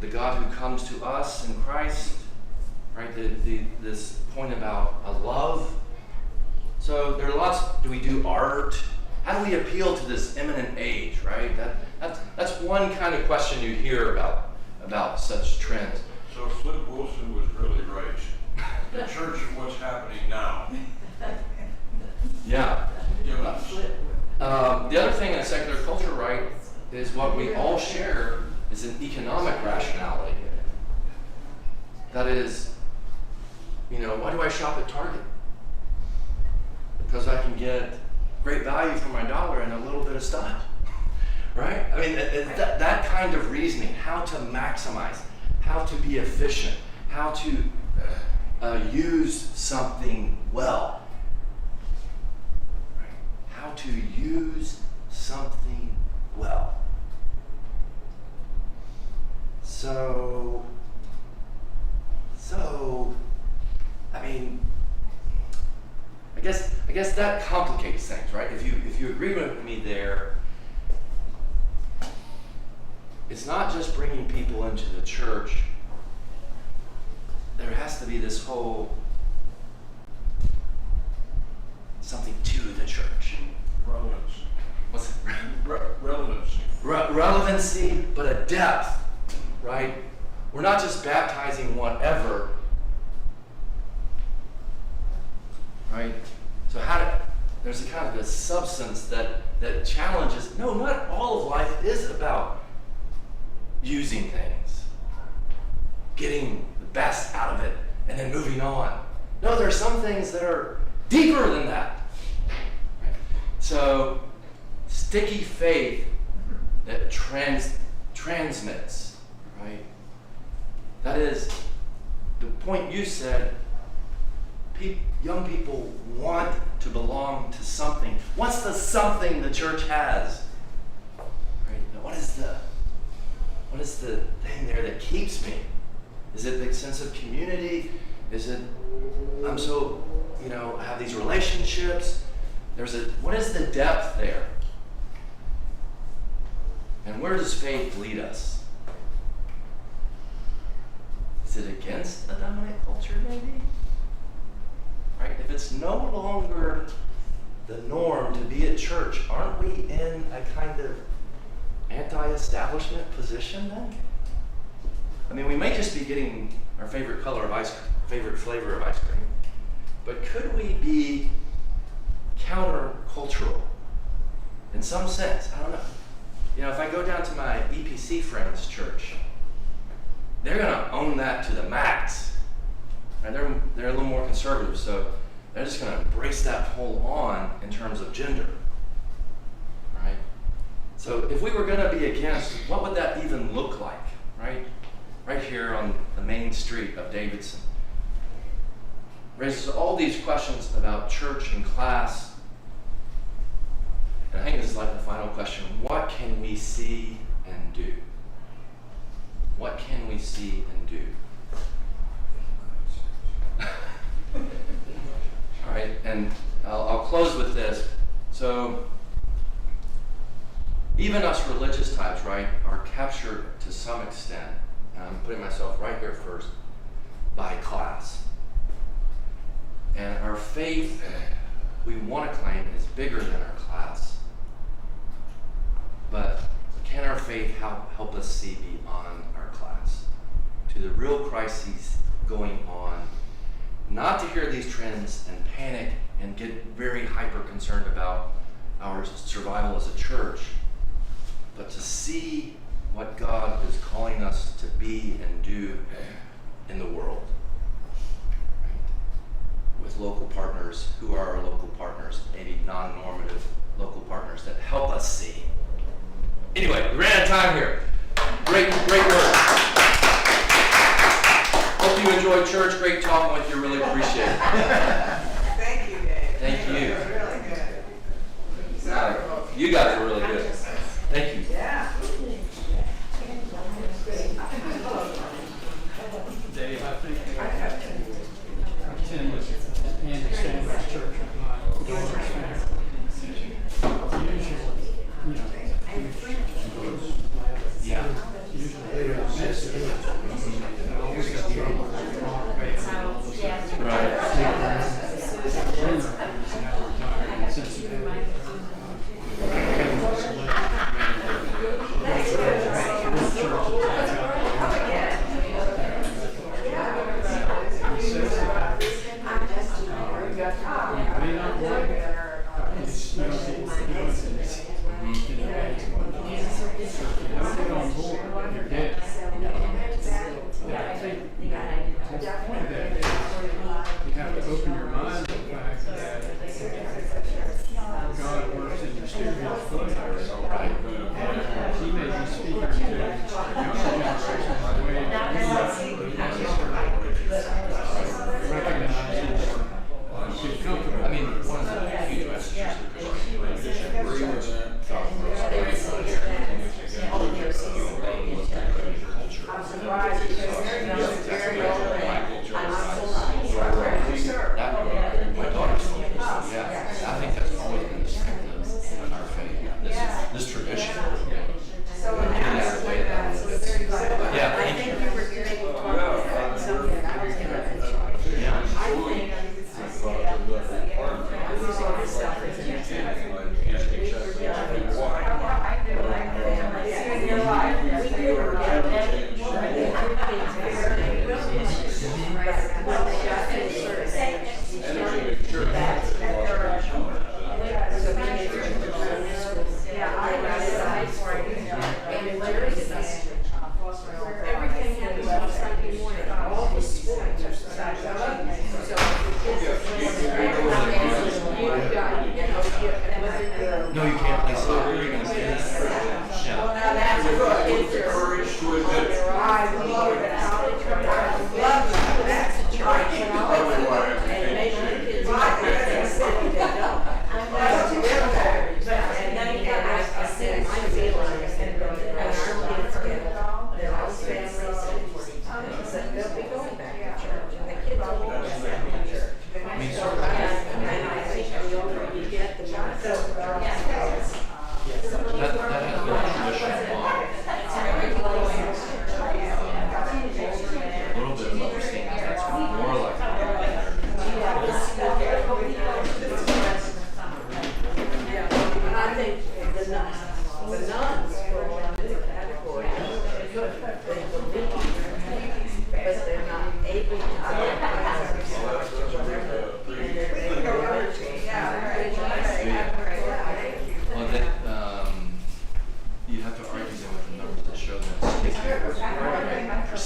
The God who comes to us in Christ, right? This point about a love. So there are lots. Do we do art? How do we appeal to this immanent age, right? That's one kind of question you hear about such trends. So Flip Wilson was really right. The church is what's happening now. Yeah. Yeah. The other thing in a secular culture, right, is what we all share is an economic rationality. That is, you know, why do I shop at Target? Because I can get great value for my dollar and a little bit of stuff, right? I mean, that kind of reasoning, how to maximize, how to be efficient, how to, use something well. Right? How to use something well. So, I mean, I guess that complicates things, right? If you agree with me there, it's not just bringing people into the church. There has to be this whole something to the church. Relevance. What's it? Relevancy. Relevancy, but a depth, right? We're not just baptizing whatever, right? So there's a kind of a substance that challenges. No, not all of life is about using things, getting the best out of it, and then moving on. No, there are some things that are deeper than that. Right? So, sticky faith that transmits, right? That is the point you said. Young people want to belong to something. What's the something the church has? Right? Now, what is the thing there that keeps me? Is it the sense of community? Is it I'm so, I have these relationships? What is the depth there? And where does faith lead us? Is it against a dominant culture, maybe? Right? If it's no longer the norm to be at church, aren't we in a kind of anti-establishment position then? I mean, we may just be getting our favorite color of ice cream, favorite flavor of ice cream, but could we be counter-cultural in some sense? I don't know. If I go down to my EPC friends' church, they're going to own that to the max. And they're a little more conservative, so they're just going to embrace that whole on in terms of gender. Right? So if we were going to be against, what would that even look like? Right? Right here on the main street of Davidson. Raises all these questions about church and class. And I think this is like the final question. What can we see and do? What can we see and do? All right, and I'll close with this. So, even us religious types, right, are captured to some extent, and I'm putting myself right here first, by class. And our faith, we want to claim, is bigger than our class. But can our faith help us see beyond our class to the real crises going on? Not to hear these trends and panic and get very hyper concerned about our survival as a church, but to see what God is calling us to be and do in the world. Right? With local partners who are our local partners, maybe non-normative local partners that help us see. Anyway, we ran out of time here. Great work. Hope you enjoyed church. Great talking with you. Really appreciate it. Thank you, Dave. Thank you. That was really good. You guys were really good. Thank you. Yeah. Dave, I think I attended Andy Sanders Church with my daughter's family. Yeah. Usually they don't miss it. I always got the Right. Cincinnati.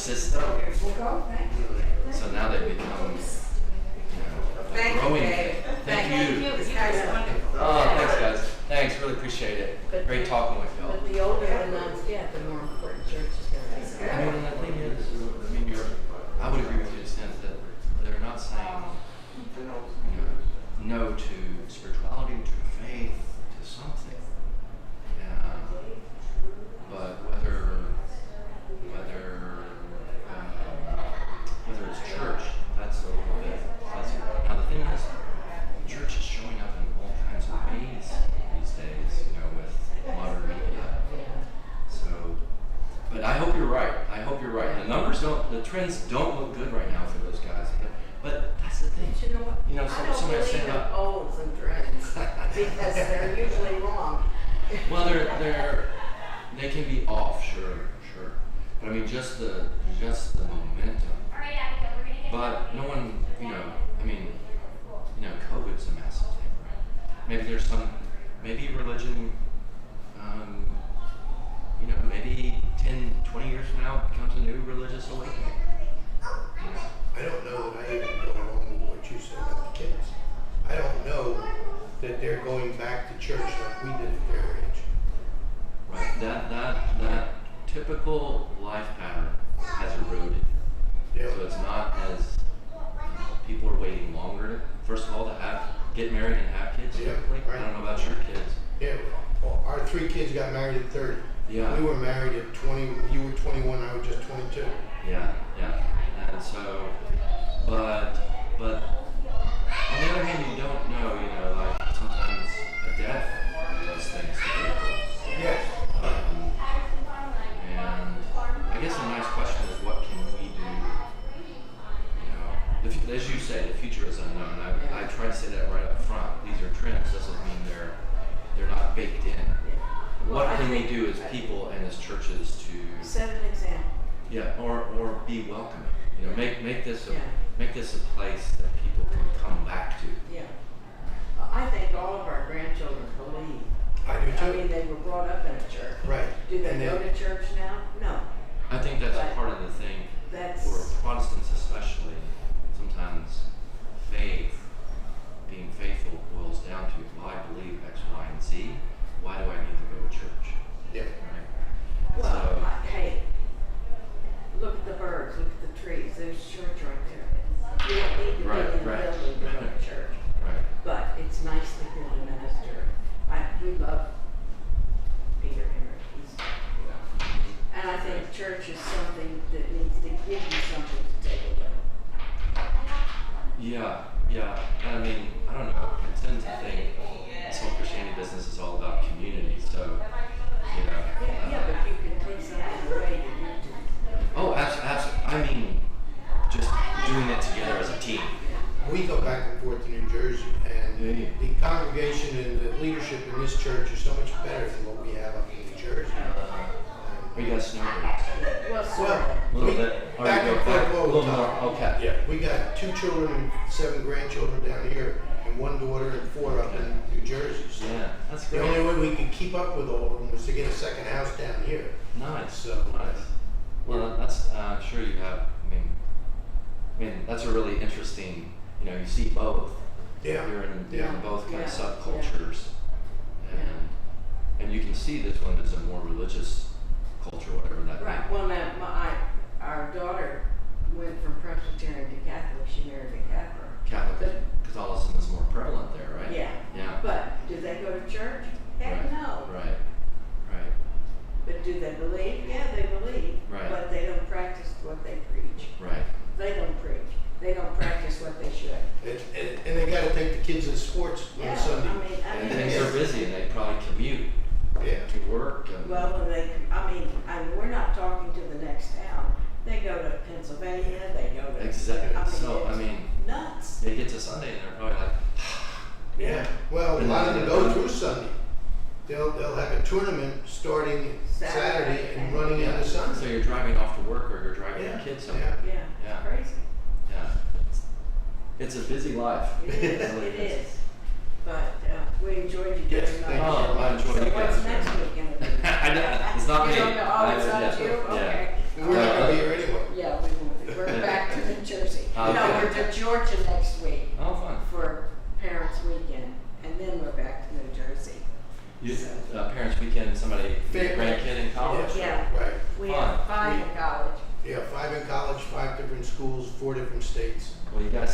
system. Well, thank you. So now they become, a Thank you, growing Dave. thing. Thank you. This guy's wonderful. Oh, thanks, guys. Thanks, really appreciate it. But Great talking with y'all. But the older the nuns get, the more important church is gonna be. I mean, the thing is, I would agree with you in the sense that they're not saying, no to spirituality, to faith, to something. But whether it's church, that's a little bit. Now the thing is, church is showing up in all kinds of ways these days, with modern media. So, but I hope you're right. The trends don't look good right now for those guys. But that's the thing. But you know what? I don't somebody believe said in about. polls and trends because they're usually wrong. Well, they can be off, sure. But I mean, just the momentum. But no one, COVID's a massive thing, right? Maybe religion, maybe 10, 20 years from now it becomes a new religious awakening. I don't know that I even go along with what you said about the kids. I don't know that they're going back to church like we did at their age. Right. That typical life pattern has eroded. Yeah. So it's not as people are waiting longer. First of all, to get married and have kids. Yeah, Typically, right. I don't know about your kids. Yeah, well, our 3 kids got married at 30. Yeah. We were married at 20, you were 21, I was just 22. Yeah. And so, but on the other hand, you don't know. Like sometimes a death does things to people. Yes. And I guess a nice question is, what can we do? As you say, the future is unknown. I try to say that right up front. These are trends. Doesn't mean they're not baked in. Well, What can we do as people and as churches to Set an example. or be welcoming? Make this Yeah. a place that people can come back to. Yeah. I think all of our grandchildren believe. I do too. I mean, they were brought up in a church. Right. Do they And go to church now? No. I think that's But part of the thing. That's For Protestants especially, sometimes faith, being faithful, boils down to, well, I believe X, Y, and Z. Why do I need to go to church? Yeah. Right? well. Hey, look at the birds. Look at the trees. There's church right there. You don't need to be in a building to go to church. Right. But it's nice to hear the minister. We love Peter Henry. And I think church is something that needs to give you something to take away. Yeah. I mean, I don't know. I tend to think this whole Christianity business is all about community. So, Yeah, but you can take something away that you do. Oh, absolutely. I mean, just doing it together as a team. We go back and forth to New Jersey, and Yeah. the congregation and the leadership in this church is so much better than what we have up in New Jersey. Or you guys snowbirds? Well, so, Well, A little we- bit. Or back you and go forth back a all the little more. time. Okay. Yeah, we got 2 children and 7 grandchildren down here, and 1 daughter and 4 up in New Jersey. So Yeah, that's the great. only way we could keep up with all of them was to get a second house down here. Nice. So- Nice. Well, that's I'm sure you have. I mean, that's a really interesting. You see both. Yeah. You're in Yeah. both kind of Yeah. subcultures, and you can see this one as a more religious culture, whatever that right. may Well, now our daughter went from Presbyterian to Catholic. She married a Catholic. be. Catholicism is more prevalent there, right? Yeah. Yeah. But do they go to church? Heck Right. no. Right. But do they believe? Yeah, they believe. Right. But they don't practice what they preach. Right. They don't preach. They don't practice what they should. And they gotta take the kids to sports on Yeah, Sunday. And I things mean, are busy, and they probably commute Yeah. to work. And well, and we're not talking to the next town. They go to Pennsylvania, they go to. Exactly. So, I mean, nuts. they get to Sunday and they're probably like, Yeah, well, a And lot of them then- go through Sunday. They'll have a tournament starting Saturday and running into so Sunday. you're driving off to work or you're driving Yeah, your kids somewhere. Yeah, Yeah. crazy. Yeah. It's a busy life. It is, really it is. But we enjoyed you Yes, doing thank you. Oh, I enjoy So you guys. what's next week gonna be? I know, it's not me. You don't know, oh, it's Yeah. not you? Yeah. Okay. We're not gonna be here anyway. Yeah.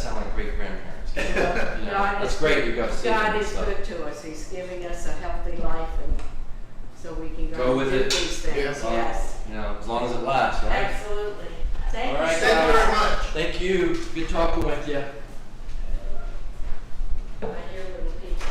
sound like great grandparents. You know, God that's is great good. you got to see God them is and stuff. good to us. He's giving us a healthy life, and so we can Go go with and do it. these things. Yeah. Yes, You know, as long as it lasts, right? absolutely. Thank All you. right, Thank you very much. Thank you. Good talking with you. My dear little people.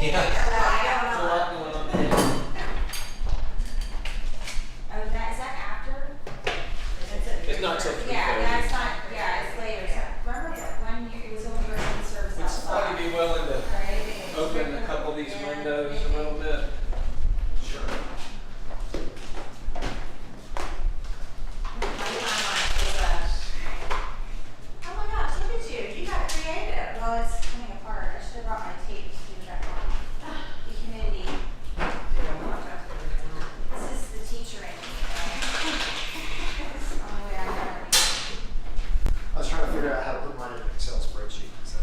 maybe, or Yeah. what, I There's a don't lot know. going on there. Oh, is that after? It's not till 3:30. Yeah, that's not, yeah, it's later, so, remember when it was only during the service Would outside? somebody be willing to Right? open a couple of these Yeah, windows maybe. a little bit? Sure. Oh my gosh, look at you, you got creative. Well, it's coming apart, I should have brought my tape to do that one. The humidity. This is the teacher in me. It's the only way I know. I was trying to figure out how to put mine in an Excel spreadsheet, so.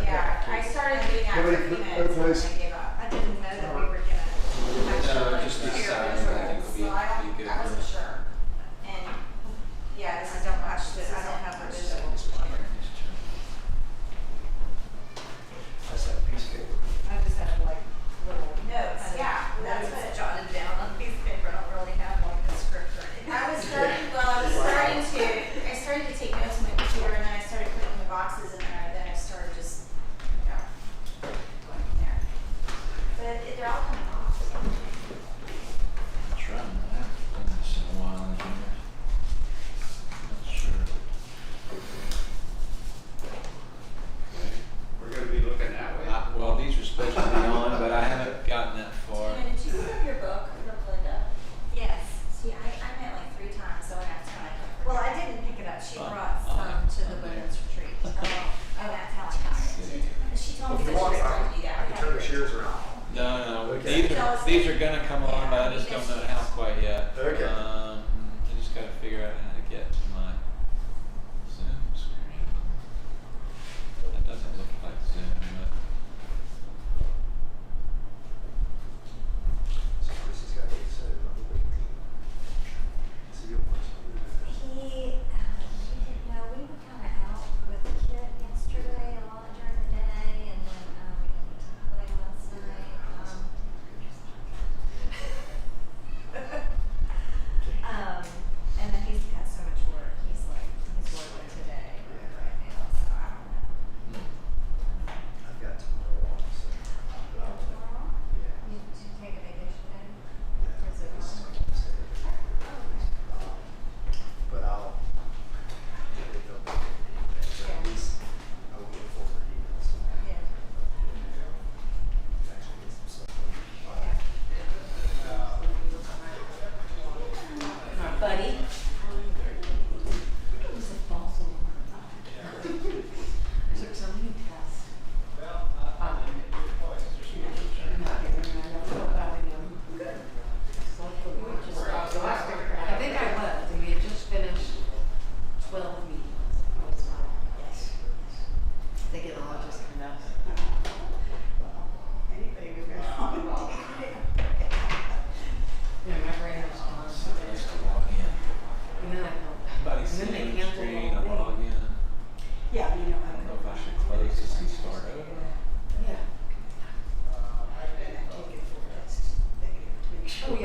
Yeah, I started doing that for a few minutes and then I gave up. I didn't know that we were gonna. No, just this side, I think will be good. I wasn't sure. And, yeah, this is don't watch this, I don't have my visuals. I just have a piece of paper. I just have like little Notes, yeah, that's notes what. jotted down on a piece of paper. I don't really have like a script or anything. I was starting to take notes on my computer and then I started putting the boxes in there, and then I started just, going from there. But they're all coming off, so. I'm trying to have done this in a while in here. Not sure. Okay. We're gonna be looking that way. Well, these are supposed to be on, but I haven't gotten that far. Tina, did you pick up your book from Linda? Yes. See, I met like 3 times, so I have time. Well, I didn't pick it up. She Oh, brought oh, some to the okay. women's retreat. Oh, that's how I got it. She told me If that you she want, was going to do I that. can turn the shears around. No, Okay. these are gonna come on, but I just don't know how quite yet. Okay. I just gotta figure out how to get to my Zoom screen. That doesn't look like Zoom, but. So Chris has got to get excited about the weight team. So you'll watch some of that. He didn't know. We were kind of out with the kid yesterday a lot during the day, and then we went to play last night. And then he's got so much work. He's working today right now, so I don't know. I've got tomorrow off, so. But I'll- Tomorrow? Yeah. You take a vacation day? Yeah, Or is it this is home? Wednesday. Oh, okay. But I'll, yeah, they'll be, at least I will get forward emails. Yeah. Actually get some stuff. My buddy. It was a false alarm. I took so many tests. I think I was, and we had just finished 12 meetings. I was like, yes. I think it all just kind of. Anything is going on. Yeah, my brain was on. Let's log in. And then I felt. Everybody And see then they the canceled screen, the I whole log thing. in. Yeah, you know,